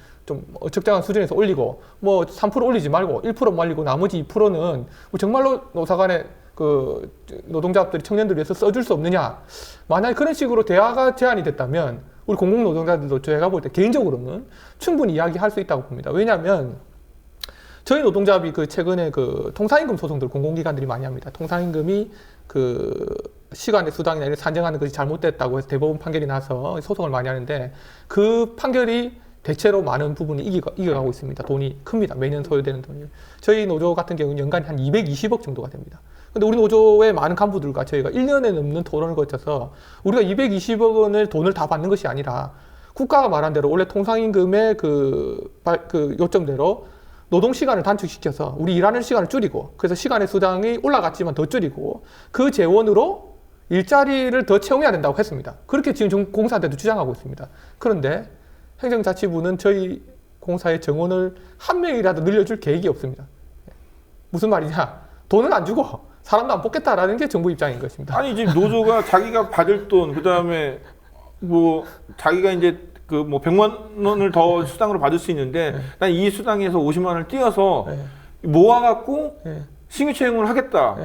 적당한 수준에서 올리고 뭐 3% 올리지 말고 1% 올리고 나머지 2%는 정말로 노사간에 그 노동자들이 청년들 위해서 써줄 수 없느냐. 만약 그런 식으로 대화가 제안이 됐다면 우리 공공노동자들도 제가 볼 때 개인적으로는 충분히 이야기할 수 있다고 봅니다. 왜냐하면 저희 노동조합이 그 최근에 그 통상임금 소송들 공공기관들이 많이 합니다. 통상임금이 그 시간의 수당이나 이런 산정하는 것이 잘못됐다고 해서 대법원 판결이 나서 소송을 많이 하는데 그 판결이 대체로 많은 부분이 이겨가고 있습니다. 돈이 큽니다. 매년 소요되는 돈이. 저희 노조 같은 경우는 연간 한 220억 정도가 됩니다. 근데 우리 노조의 많은 간부들과 저희가 1년에 넘는 토론을 거쳐서 우리가 220억 원을 돈을 다 받는 것이 아니라 국가가 말한 대로 원래 통상임금의 그 요점대로 노동 시간을 단축시켜서 우리 일하는 시간을 줄이고 그래서 시간의 수당이 올라갔지만 더 줄이고 그 재원으로 일자리를 더 채용해야 된다고 했습니다. 그렇게 지금 공사한테도 주장하고 있습니다. 그런데 행정자치부는 저희 공사의 정원을 한 명이라도 늘려줄 계획이 없습니다. 무슨 말이냐? 돈을 안 주고 사람도 안 뽑겠다라는 게 정부 입장인 것입니다. 아니 지금 노조가 자기가 받을 돈 그다음에 뭐 자기가 이제 그 뭐 100만 원을 더 수당으로 받을 수 있는데 난 이 수당에서 50만 원을 띄어서 모아갖고 신규 채용을 하겠다.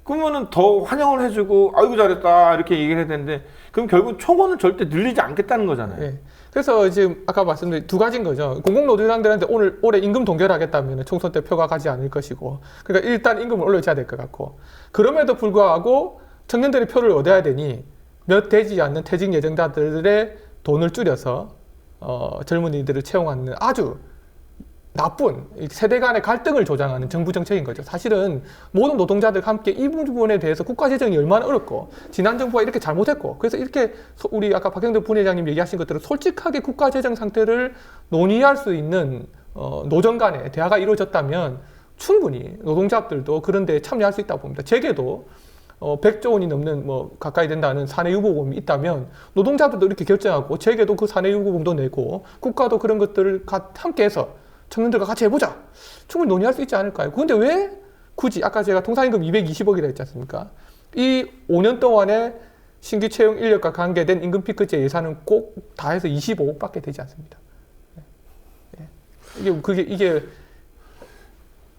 그러면은 더 환영을 해주고 아이고 잘했다 이렇게 얘기를 해야 되는데 그럼 결국 총원을 절대 늘리지 않겠다는 거잖아요. 그래서 지금 아까 말씀드린 두 가지인 거죠. 공공노동자들한테 올해 임금 동결하겠다면 총선 때 표가 가지 않을 것이고 그러니까 일단 임금을 올려줘야 될 것 같고 그럼에도 불구하고 청년들의 표를 얻어야 되니 몇 되지 않는 퇴직 예정자들의 돈을 줄여서 젊은이들을 채용하는 아주 나쁜 세대 간의 갈등을 조장하는 정부 정책인 거죠. 사실은 모든 노동자들과 함께 이 부분에 대해서 국가 재정이 얼마나 어렵고 지난 정부가 이렇게 잘못했고 그래서 이렇게 우리 아까 박형덕 부회장님 얘기하신 것대로 솔직하게 국가 재정 상태를 논의할 수 있는 노정 간의 대화가 이루어졌다면 충분히 노동자들도 그런 데 참여할 수 있다고 봅니다. 제게도 100조 원이 넘는 뭐 가까이 된다는 사내 유보금이 있다면 노동자들도 이렇게 결정하고 제게도 그 사내 유보금도 내고 국가도 그런 것들을 함께해서 청년들과 같이 해보자. 충분히 논의할 수 있지 않을까요? 그런데 왜 굳이 아까 제가 통상임금 220억이라 했지 않습니까? 이 5년 동안에 신규 채용 인력과 관계된 임금 피크제 예산은 꼭 다 해서 25억밖에 되지 않습니다. 이게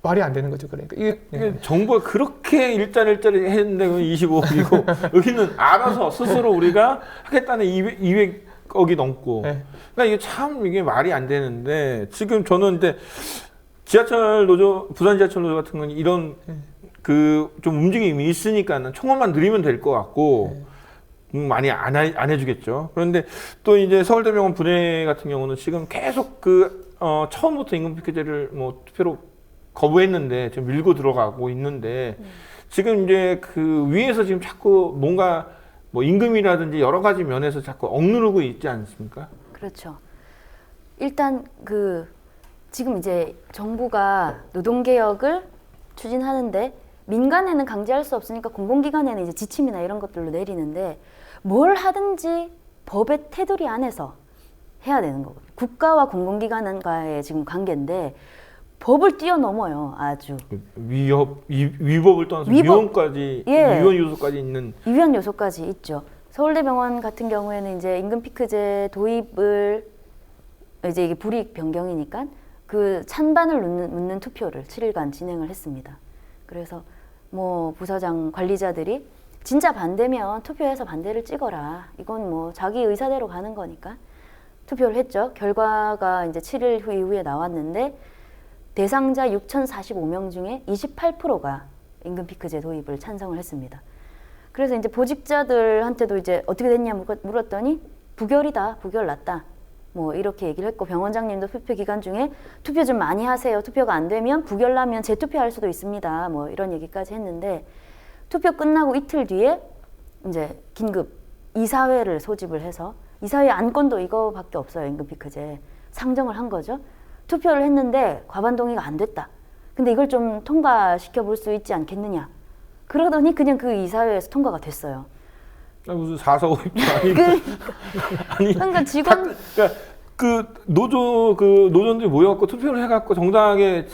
말이 안 되는 거죠. 그러니까 이게 정부가 그렇게 일자리 했는데 25억이고 여기는 알아서 스스로 우리가 하겠다는 200억이 넘고 그러니까 이게 참 이게 말이 안 되는데 지금 저는 근데 지하철 노조 부산 지하철 노조 같은 건 이런 그 좀 움직임이 있으니까는 총원만 늘리면 될 것 같고 많이 안 해주겠죠. 그런데 또 이제 서울대병원 분해 같은 경우는 지금 계속 처음부터 임금 피크제를 뭐 투표로 거부했는데 지금 밀고 들어가고 있는데 지금 이제 그 위에서 지금 자꾸 뭔가 뭐 임금이라든지 여러 가지 면에서 자꾸 억누르고 있지 않습니까? 그렇죠. 일단 지금 이제 정부가 노동개혁을 추진하는데 민간에는 강제할 수 없으니까 공공기관에는 이제 지침이나 이런 것들로 내리는데 뭘 하든지 법의 테두리 안에서 해야 되는 거거든요. 국가와 공공기관과의 지금 관계인데 법을 뛰어넘어요. 아주 위법을 떠나서 위헌까지 위헌 요소까지 있는 위헌 요소까지 있죠. 서울대병원 같은 경우에는 이제 임금 피크제 도입을 이제 이게 불이익 변경이니까 그 찬반을 묻는 투표를 7일간 진행을 했습니다. 그래서 뭐 부서장 관리자들이 진짜 반대면 투표해서 반대를 찍어라. 이건 뭐 자기 의사대로 가는 거니까 투표를 했죠. 결과가 이제 7일 이후에 나왔는데 대상자 6,045명 중에 28%가 임금 피크제 도입을 찬성을 했습니다. 그래서 이제 보직자들한테도 이제 어떻게 됐냐 물었더니 부결이다, 부결 났다. 뭐 이렇게 얘기를 했고 병원장님도 투표 기간 중에 투표 좀 많이 하세요. 투표가 안 되면 부결나면 재투표할 수도 있습니다. 뭐 이런 얘기까지 했는데 투표 끝나고 이틀 뒤에 이제 긴급 이사회를 소집을 해서 이사회 안건도 이거밖에 없어요. 임금피크제 상정을 한 거죠. 투표를 했는데 과반 동의가 안 됐다. 근데 이걸 좀 통과시켜 볼 수 있지 않겠느냐. 그러더니 그냥 그 이사회에서 통과가 됐어요. 무슨 4사 5입도 아니고. 아니, 그러니까 직원 그 노조들이 모여갖고 투표를 해갖고 정당하게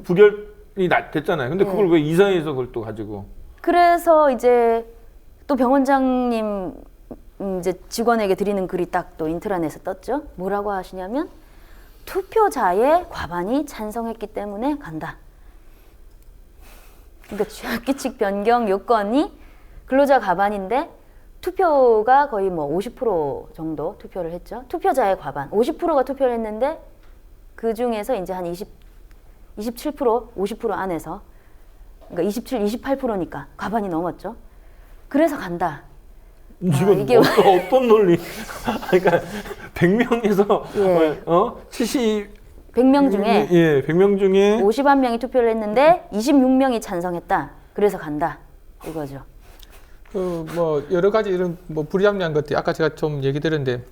부결이 됐잖아요. 근데 그걸 왜 이사회에서 그걸 또 가지고? 그래서 이제 또 병원장님 이제 직원에게 드리는 글이 딱 또 인트라넷에 떴죠. 뭐라고 하시냐면 투표자의 과반이 찬성했기 때문에 간다. 그러니까 취약기칙 변경 요건이 근로자 과반인데 투표가 거의 뭐 50% 정도 투표를 했죠. 투표자의 과반 50%가 투표를 했는데 그 중에서 이제 한 27% 50% 안에서 그러니까 28%니까 과반이 넘었죠. 그래서 간다. 이건 이게 어떤 논리? 그러니까 100명에서 100명 중에 100명 중에 51명이 투표를 했는데 26명이 찬성했다. 그래서 간다. 이거죠. 뭐 여러 가지 이런 뭐 불합리한 것들 아까 제가 좀 얘기 드렸는데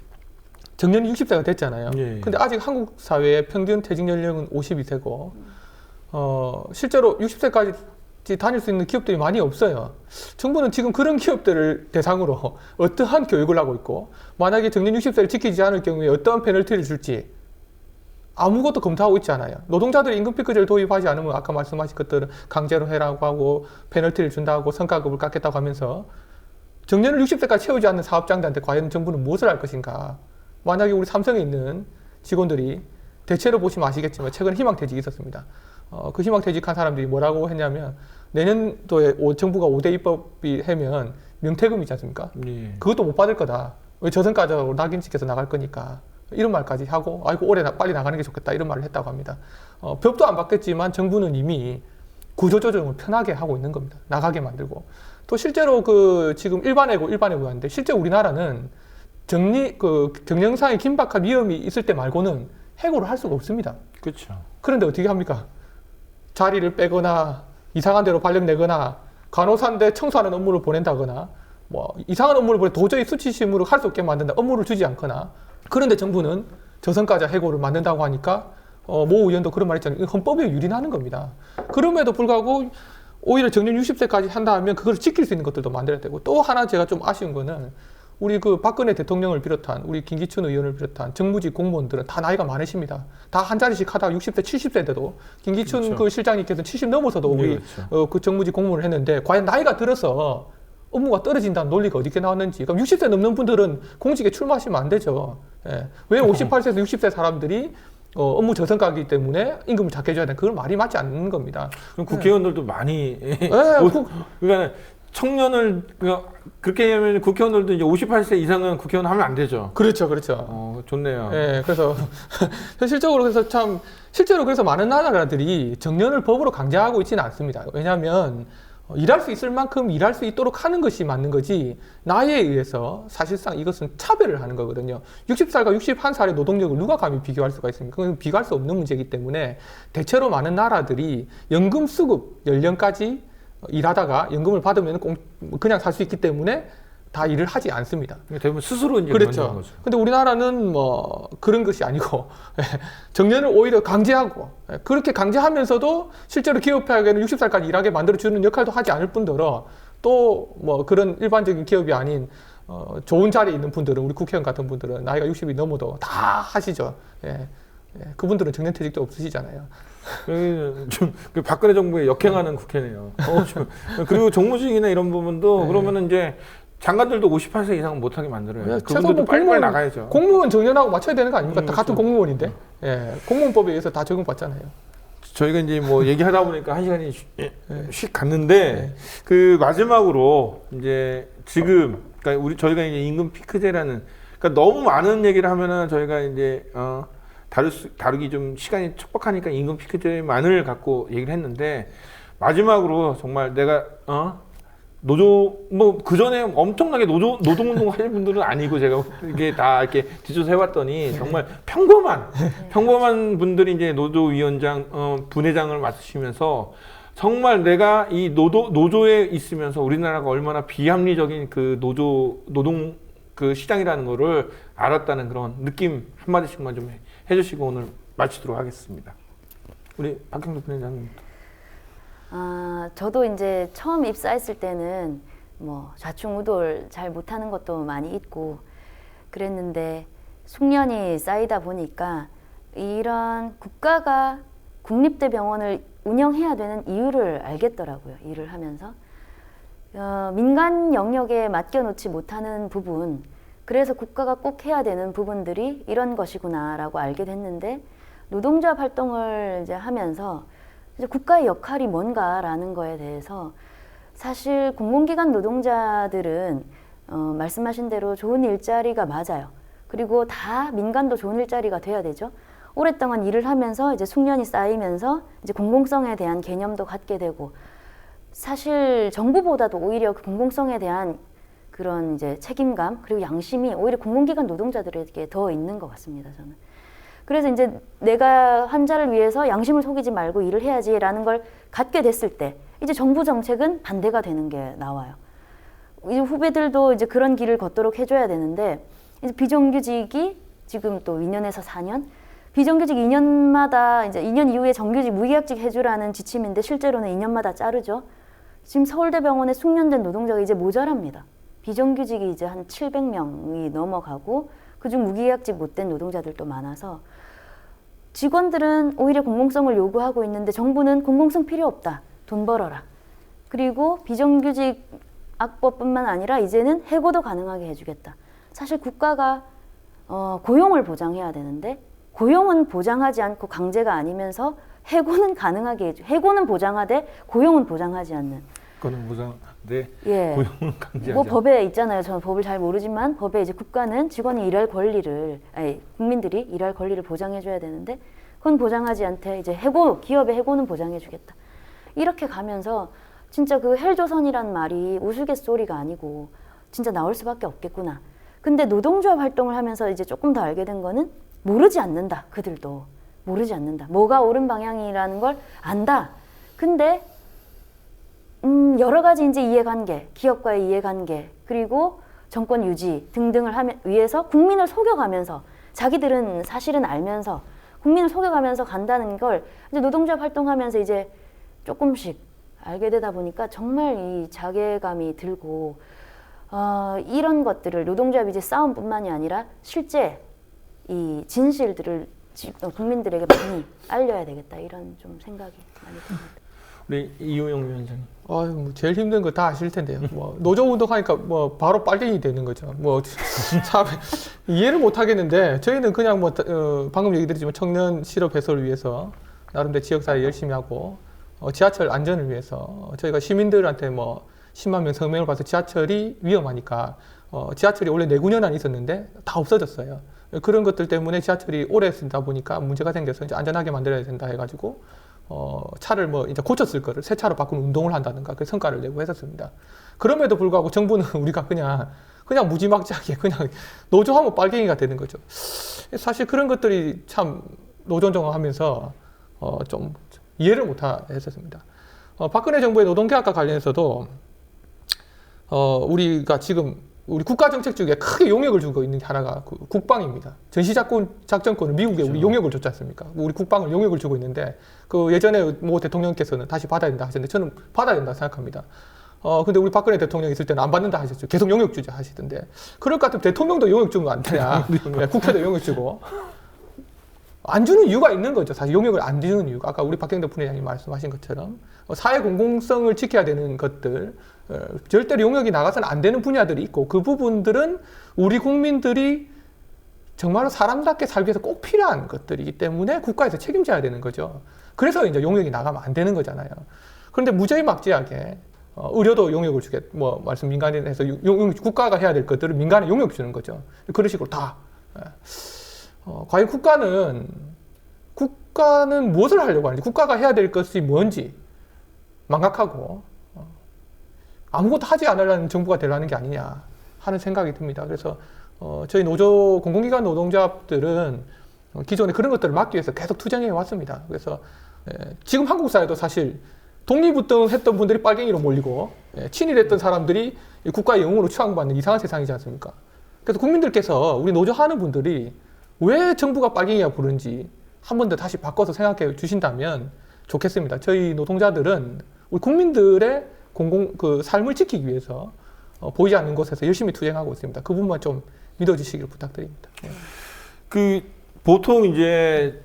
정년이 60세가 됐잖아요. 근데 아직 한국 사회의 평균 퇴직 연령은 52세고 실제로 60세까지 다닐 수 있는 기업들이 많이 없어요. 정부는 지금 그런 기업들을 대상으로 어떠한 교육을 하고 있고 만약에 정년 60세를 지키지 않을 경우에 어떠한 페널티를 줄지 아무것도 검토하고 있지 않아요. 노동자들이 임금피크제를 도입하지 않으면 아까 말씀하신 것들은 강제로 해라고 하고 페널티를 준다고 성과급을 깎겠다고 하면서 정년을 60세까지 채우지 않는 사업장들한테 과연 정부는 무엇을 할 것인가. 만약에 우리 삼성에 있는 직원들이 대체로 보시면 아시겠지만 최근에 희망퇴직이 있었습니다. 그 희망퇴직한 사람들이 뭐라고 했냐면 내년도에 정부가 5대 입법이 하면 명퇴금 있지 않습니까? 그것도 못 받을 거다. 왜 저승가적으로 낙인찍혀서 나갈 거니까. 이런 말까지 하고 아이고 올해 빨리 나가는 게 좋겠다 이런 말을 했다고 합니다. 법도 안 바뀌었지만 정부는 이미 구조조정을 편하게 하고 있는 겁니다. 나가게 만들고 또 실제로 그 지금 일반외고 하는데 실제 우리나라는 경영상의 긴박한 위험이 있을 때 말고는 해고를 할 수가 없습니다. 그렇죠. 그런데 어떻게 합니까? 자리를 빼거나 이상한 데로 발령내거나 간호사인데 청소하는 업무를 보낸다거나 뭐 이상한 업무를 도저히 수치심으로 할 수 없게 만든다 업무를 주지 않거나 그런데 정부는 저성과자 해고를 만든다고 하니까 모 의원도 그런 말 했잖아요. 헌법에 유린하는 겁니다. 그럼에도 불구하고 오히려 정년 60세까지 한다 하면 그걸 지킬 수 있는 것들도 만들어야 되고 또 하나 제가 좀 아쉬운 거는 우리 그 박근혜 대통령을 비롯한 우리 김기춘 의원을 비롯한 정무직 공무원들은 다 나이가 많으십니다. 다 한 자리씩 하다가 60세, 70세인데도 김기춘 그렇죠. 그 실장님께서는 70 넘어서도 우리 그 정무직 공무원을 했는데 과연 나이가 들어서 업무가 떨어진다는 논리가 어디게 나왔는지. 그럼 60세 넘는 분들은 공직에 출마하시면 안 되죠. 예. 왜 58세에서 60세 사람들이 업무 저성과이기 때문에 임금을 작게 해줘야 되는 그건 말이 맞지 않는 겁니다. 그럼 국회의원들도 많이 그러니까 청년을 그렇게 하면 국회의원들도 이제 58세 이상은 국회의원 하면 안 되죠. 그렇죠, 그렇죠. 좋네요. 예, 그래서 현실적으로 실제로 그래서 많은 나라들이 정년을 법으로 강제하고 있지는 않습니다. 왜냐하면 일할 수 있을 만큼 일할 수 있도록 하는 것이 맞는 거지 나이에 의해서 사실상 이것은 차별을 하는 거거든요. 60살과 61살의 노동력을 누가 감히 비교할 수가 있습니까? 그건 비교할 수 없는 문제이기 때문에 대체로 많은 나라들이 연금 수급 연령까지 일하다가 연금을 받으면 그냥 살 수 있기 때문에 다 일을 하지 않습니다. 대부분 스스로 이제 그렇죠. 거죠. 근데 우리나라는 뭐 그런 것이 아니고 정년을 오히려 강제하고 그렇게 강제하면서도 실제로 기업에게는 60살까지 일하게 만들어주는 역할도 하지 않을 뿐더러 또 뭐 그런 일반적인 기업이 아닌 좋은 자리에 있는 분들은 우리 국회의원 같은 분들은 나이가 60이 넘어도 다 하시죠. 그분들은 정년퇴직도 없으시잖아요. 좀 박근혜 정부에 역행하는 국회네요. 그리고 정무직이나 이런 부분도 그러면은 이제 장관들도 58세 이상은 못하게 만들어요. 그분들도 빨리빨리 나가야죠. 공무원 정년하고 맞춰야 되는 거 아닙니까? 다 같은 그렇죠. 공무원인데. 공무원법에 의해서 다 적용받잖아요. 저희가 이제 뭐 얘기하다 보니까 한 시간이 휙 갔는데 그 마지막으로 이제 지금 그러니까 저희가 이제 임금 피크제라는 그러니까 너무 많은 얘기를 하면은 저희가 이제 다루기 좀 시간이 촉박하니까 임금 피크제만을 갖고 얘기를 했는데 마지막으로 정말 내가 노조 뭐 그 전에 엄청나게 노동운동 하실 분들은 아니고 제가 이게 다 이렇게 뒤져서 해봤더니 정말 평범한 분들이 이제 노조위원장, 분회장을 맡으시면서 정말 내가 이 노조에 있으면서 우리나라가 얼마나 비합리적인 그 노동 그 시장이라는 거를 알았다는 그런 느낌 한마디씩만 좀 해주시고 오늘 마치도록 하겠습니다. 우리 박형도 분회장님. 저도 이제 처음 입사했을 때는 뭐 좌충우돌 잘 못하는 것도 많이 있고 그랬는데 숙련이 쌓이다 보니까 이런 국가가 국립대병원을 운영해야 되는 이유를 알겠더라고요. 일을 하면서. 민간 영역에 맡겨놓지 못하는 부분, 그래서 국가가 꼭 해야 되는 부분들이 이런 것이구나라고 알게 됐는데 노동조합 활동을 이제 하면서 이제 국가의 역할이 뭔가라는 거에 대해서 사실 공공기관 노동자들은 말씀하신 대로 좋은 일자리가 맞아요. 그리고 다 민간도 좋은 일자리가 돼야 되죠. 오랫동안 일을 하면서 이제 숙련이 쌓이면서 이제 공공성에 대한 개념도 갖게 되고 사실 정부보다도 오히려 그 공공성에 대한 그런 이제 책임감 그리고 양심이 오히려 공공기관 노동자들에게 더 있는 것 같습니다. 저는. 그래서 이제 내가 환자를 위해서 양심을 속이지 말고 일을 해야지라는 걸 갖게 됐을 때 이제 정부 정책은 반대가 되는 게 나와요. 이제 후배들도 이제 그런 길을 걷도록 해줘야 되는데 이제 비정규직이 지금 또 2년에서 4년 비정규직 2년마다 이제 2년 이후에 정규직 무계약직 해주라는 지침인데 실제로는 2년마다 자르죠. 지금 서울대병원에 숙련된 노동자가 이제 모자랍니다. 비정규직이 이제 한 700명이 넘어가고 그중 무계약직 못된 노동자들도 많아서 직원들은 오히려 공공성을 요구하고 있는데 정부는 공공성 필요 없다. 돈 벌어라. 그리고 비정규직 악법뿐만 아니라 이제는 해고도 가능하게 해주겠다. 사실 국가가 고용을 보장해야 되는데 고용은 보장하지 않고 강제가 아니면서 해고는 가능하게 해고는 보장하되 고용은 보장하지 않는. 그거는 보장하되 예. 고용은 강제하지 뭐 법에 있잖아요. 저는 법을 잘 모르지만 법에 이제 국가는 직원이 일할 권리를 국민들이 일할 권리를 보장해줘야 되는데 그건 보장하지 않대. 이제 기업의 해고는 보장해주겠다. 이렇게 가면서 진짜 그 헬조선이란 말이 우스갯소리가 아니고 진짜 나올 수밖에 없겠구나. 근데 노동조합 활동을 하면서 이제 조금 더 알게 된 거는 모르지 않는다. 그들도 모르지 않는다. 뭐가 옳은 방향이라는 걸 안다. 근데 여러 가지 이제 이해관계, 기업과의 이해관계, 그리고 정권 유지 등등을 위해서 국민을 속여가면서 자기들은 사실은 알면서 국민을 속여가면서 간다는 걸 이제 노동조합 활동하면서 이제 조금씩 알게 되다 보니까 정말 이 자괴감이 들고 이런 것들을 노동조합 이제 싸움뿐만이 아니라 실제 이 진실들을 국민들에게 많이 알려야 되겠다 이런 좀 생각이 많이 듭니다. 우리 이호영 위원장님. 뭐 제일 힘든 거 다 아실 텐데요. 뭐 노조 운동하니까 뭐 바로 빨갱이 되는 거죠. 뭐 참 이해를 못 하겠는데 저희는 그냥 뭐 방금 얘기 드렸지만 청년 실업 해소를 위해서 나름대로 지역사회 열심히 하고 지하철 안전을 위해서 저희가 시민들한테 뭐 10만 명 성명을 봐서 지하철이 위험하니까 지하철이 원래 내구년안이 있었는데 다 없어졌어요. 그런 것들 때문에 지하철이 오래 쓰다 보니까 문제가 생겨서 이제 안전하게 만들어야 된다 해가지고 차를 뭐 이제 고쳤을 거를 새 차로 바꾸는 운동을 한다든가 그 성과를 내고 했었습니다. 그럼에도 불구하고 정부는 우리가 그냥 무지막지하게 그냥 노조하면 빨갱이가 되는 거죠. 사실 그런 것들이 참 노조운동하면서 좀 이해를 못 했었습니다. 박근혜 정부의 노동개혁과 관련해서도 우리가 지금 우리 국가 정책 중에 크게 용역을 주고 있는 게 하나가 국방입니다. 전시작전권을 미국에 우리 용역을 줬지 않습니까? 우리 국방을 용역을 주고 있는데 그 예전에 모 대통령께서는 다시 받아야 된다 하셨는데 저는 받아야 된다 생각합니다. 근데 우리 박근혜 대통령 있을 때는 안 받는다 하셨죠. 계속 용역 주자 하시던데 그럴 것 같으면 대통령도 용역 주면 안 되냐? 국회도 용역 주고 안 주는 이유가 있는 거죠. 사실 용역을 안 주는 이유가 아까 우리 박경대 부회장님 말씀하신 것처럼 사회 공공성을 지켜야 되는 것들 절대로 용역이 나가서는 안 되는 분야들이 있고 그 부분들은 우리 국민들이 정말로 사람답게 살기 위해서 꼭 필요한 것들이기 때문에 국가에서 책임져야 되는 거죠. 그래서 이제 용역이 나가면 안 되는 거잖아요. 그런데 무지막지하게 의료도 용역을 뭐 말씀 민간에서 국가가 해야 될 것들을 민간에 용역 주는 거죠. 그런 식으로 다. 과연 국가는 무엇을 하려고 하는지 국가가 해야 될 것이 뭔지 망각하고 아무것도 하지 않으려는 정부가 되려는 게 아니냐 하는 생각이 듭니다. 그래서 저희 노조 공공기관 노동조합들은 기존에 그런 것들을 막기 위해서 계속 투쟁해 왔습니다. 그래서 지금 한국 사회도 사실 독립운동했던 분들이 빨갱이로 몰리고 친일했던 사람들이 국가의 영웅으로 추앙받는 이상한 세상이지 않습니까? 그래서 국민들께서 우리 노조 하는 분들이 왜 정부가 빨갱이야 부르는지 한 번 더 다시 바꿔서 생각해 주신다면 좋겠습니다. 저희 노동자들은 우리 국민들의 삶을 지키기 위해서 보이지 않는 곳에서 열심히 투쟁하고 있습니다. 그 부분만 좀 믿어주시길 부탁드립니다. 네. 보통 이제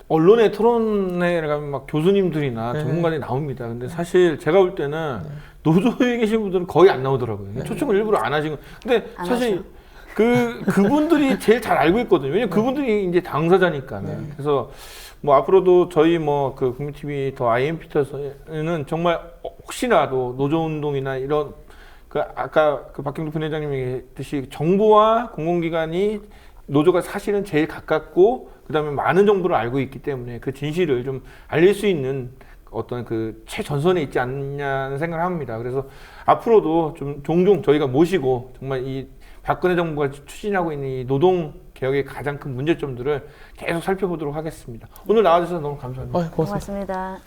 언론의 토론회를 가면 막 교수님들이나 전문가들이 나옵니다. 근데 사실 제가 볼 때는 노조에 계신 분들은 거의 안 나오더라고요. 초청을 일부러 안 하시고. 근데 사실 그분들이 제일 잘 알고 있거든요. 왜냐면 그분들이 이제 당사자니까. 그래서 뭐 앞으로도 저희 국민TV 더 IMP터에서는 정말 혹시라도 노조운동이나 이런 아까 박경도 부회장님이 얘기했듯이 정부와 공공기관이 노조가 사실은 제일 가깝고 그다음에 많은 정보를 알고 있기 때문에 그 진실을 좀 알릴 수 있는 어떤 최전선에 있지 않냐는 생각을 합니다. 그래서 앞으로도 좀 종종 저희가 모시고 정말 이 박근혜 정부가 추진하고 있는 이 노동 개혁의 가장 큰 문제점들을 계속 살펴보도록 하겠습니다. 오늘 나와주셔서 너무 감사합니다. 고맙습니다.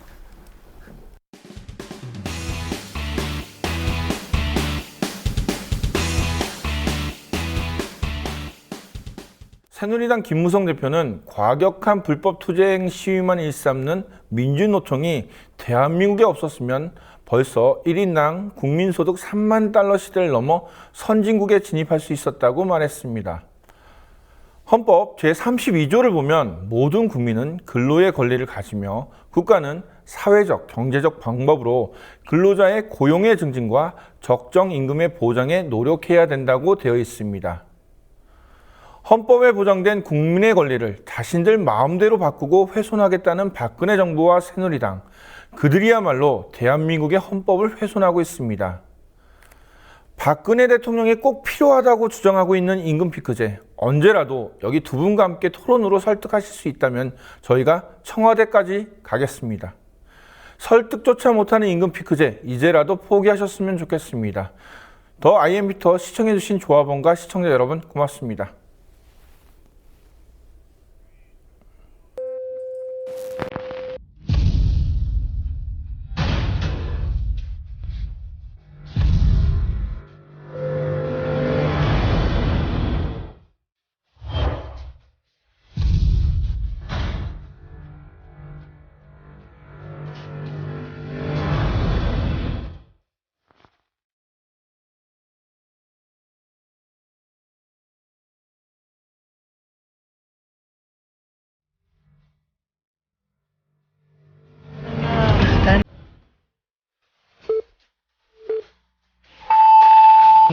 새누리당 김무성 대표는 과격한 불법 투쟁 시위만 일삼는 민주노총이 대한민국에 없었으면 벌써 1인당 국민소득 3만 달러 시대를 넘어 선진국에 진입할 수 있었다고 말했습니다. 헌법 제32조를 보면 모든 국민은 근로의 권리를 가지며 국가는 사회적, 경제적 방법으로 근로자의 고용의 증진과 적정 임금의 보장에 노력해야 된다고 되어 있습니다. 헌법에 보장된 국민의 권리를 자신들 마음대로 바꾸고 훼손하겠다는 박근혜 정부와 새누리당, 그들이야말로 대한민국의 헌법을 훼손하고 있습니다. 박근혜 대통령이 꼭 필요하다고 주장하고 있는 임금피크제, 언제라도 여기 두 분과 함께 토론으로 설득하실 수 있다면 저희가 청와대까지 가겠습니다. 설득조차 못하는 임금피크제, 이제라도 포기하셨으면 좋겠습니다. 더 IMB터 시청해주신 조합원과 시청자 여러분 고맙습니다.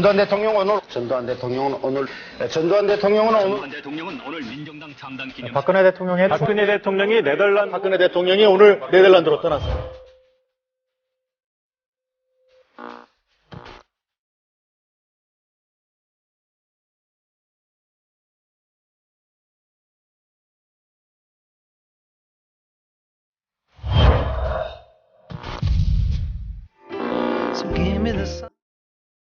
전두환 대통령은 오늘 민정당 창당 기념 박근혜 대통령이 오늘 네덜란드로 떠났습니다. So give me the sun.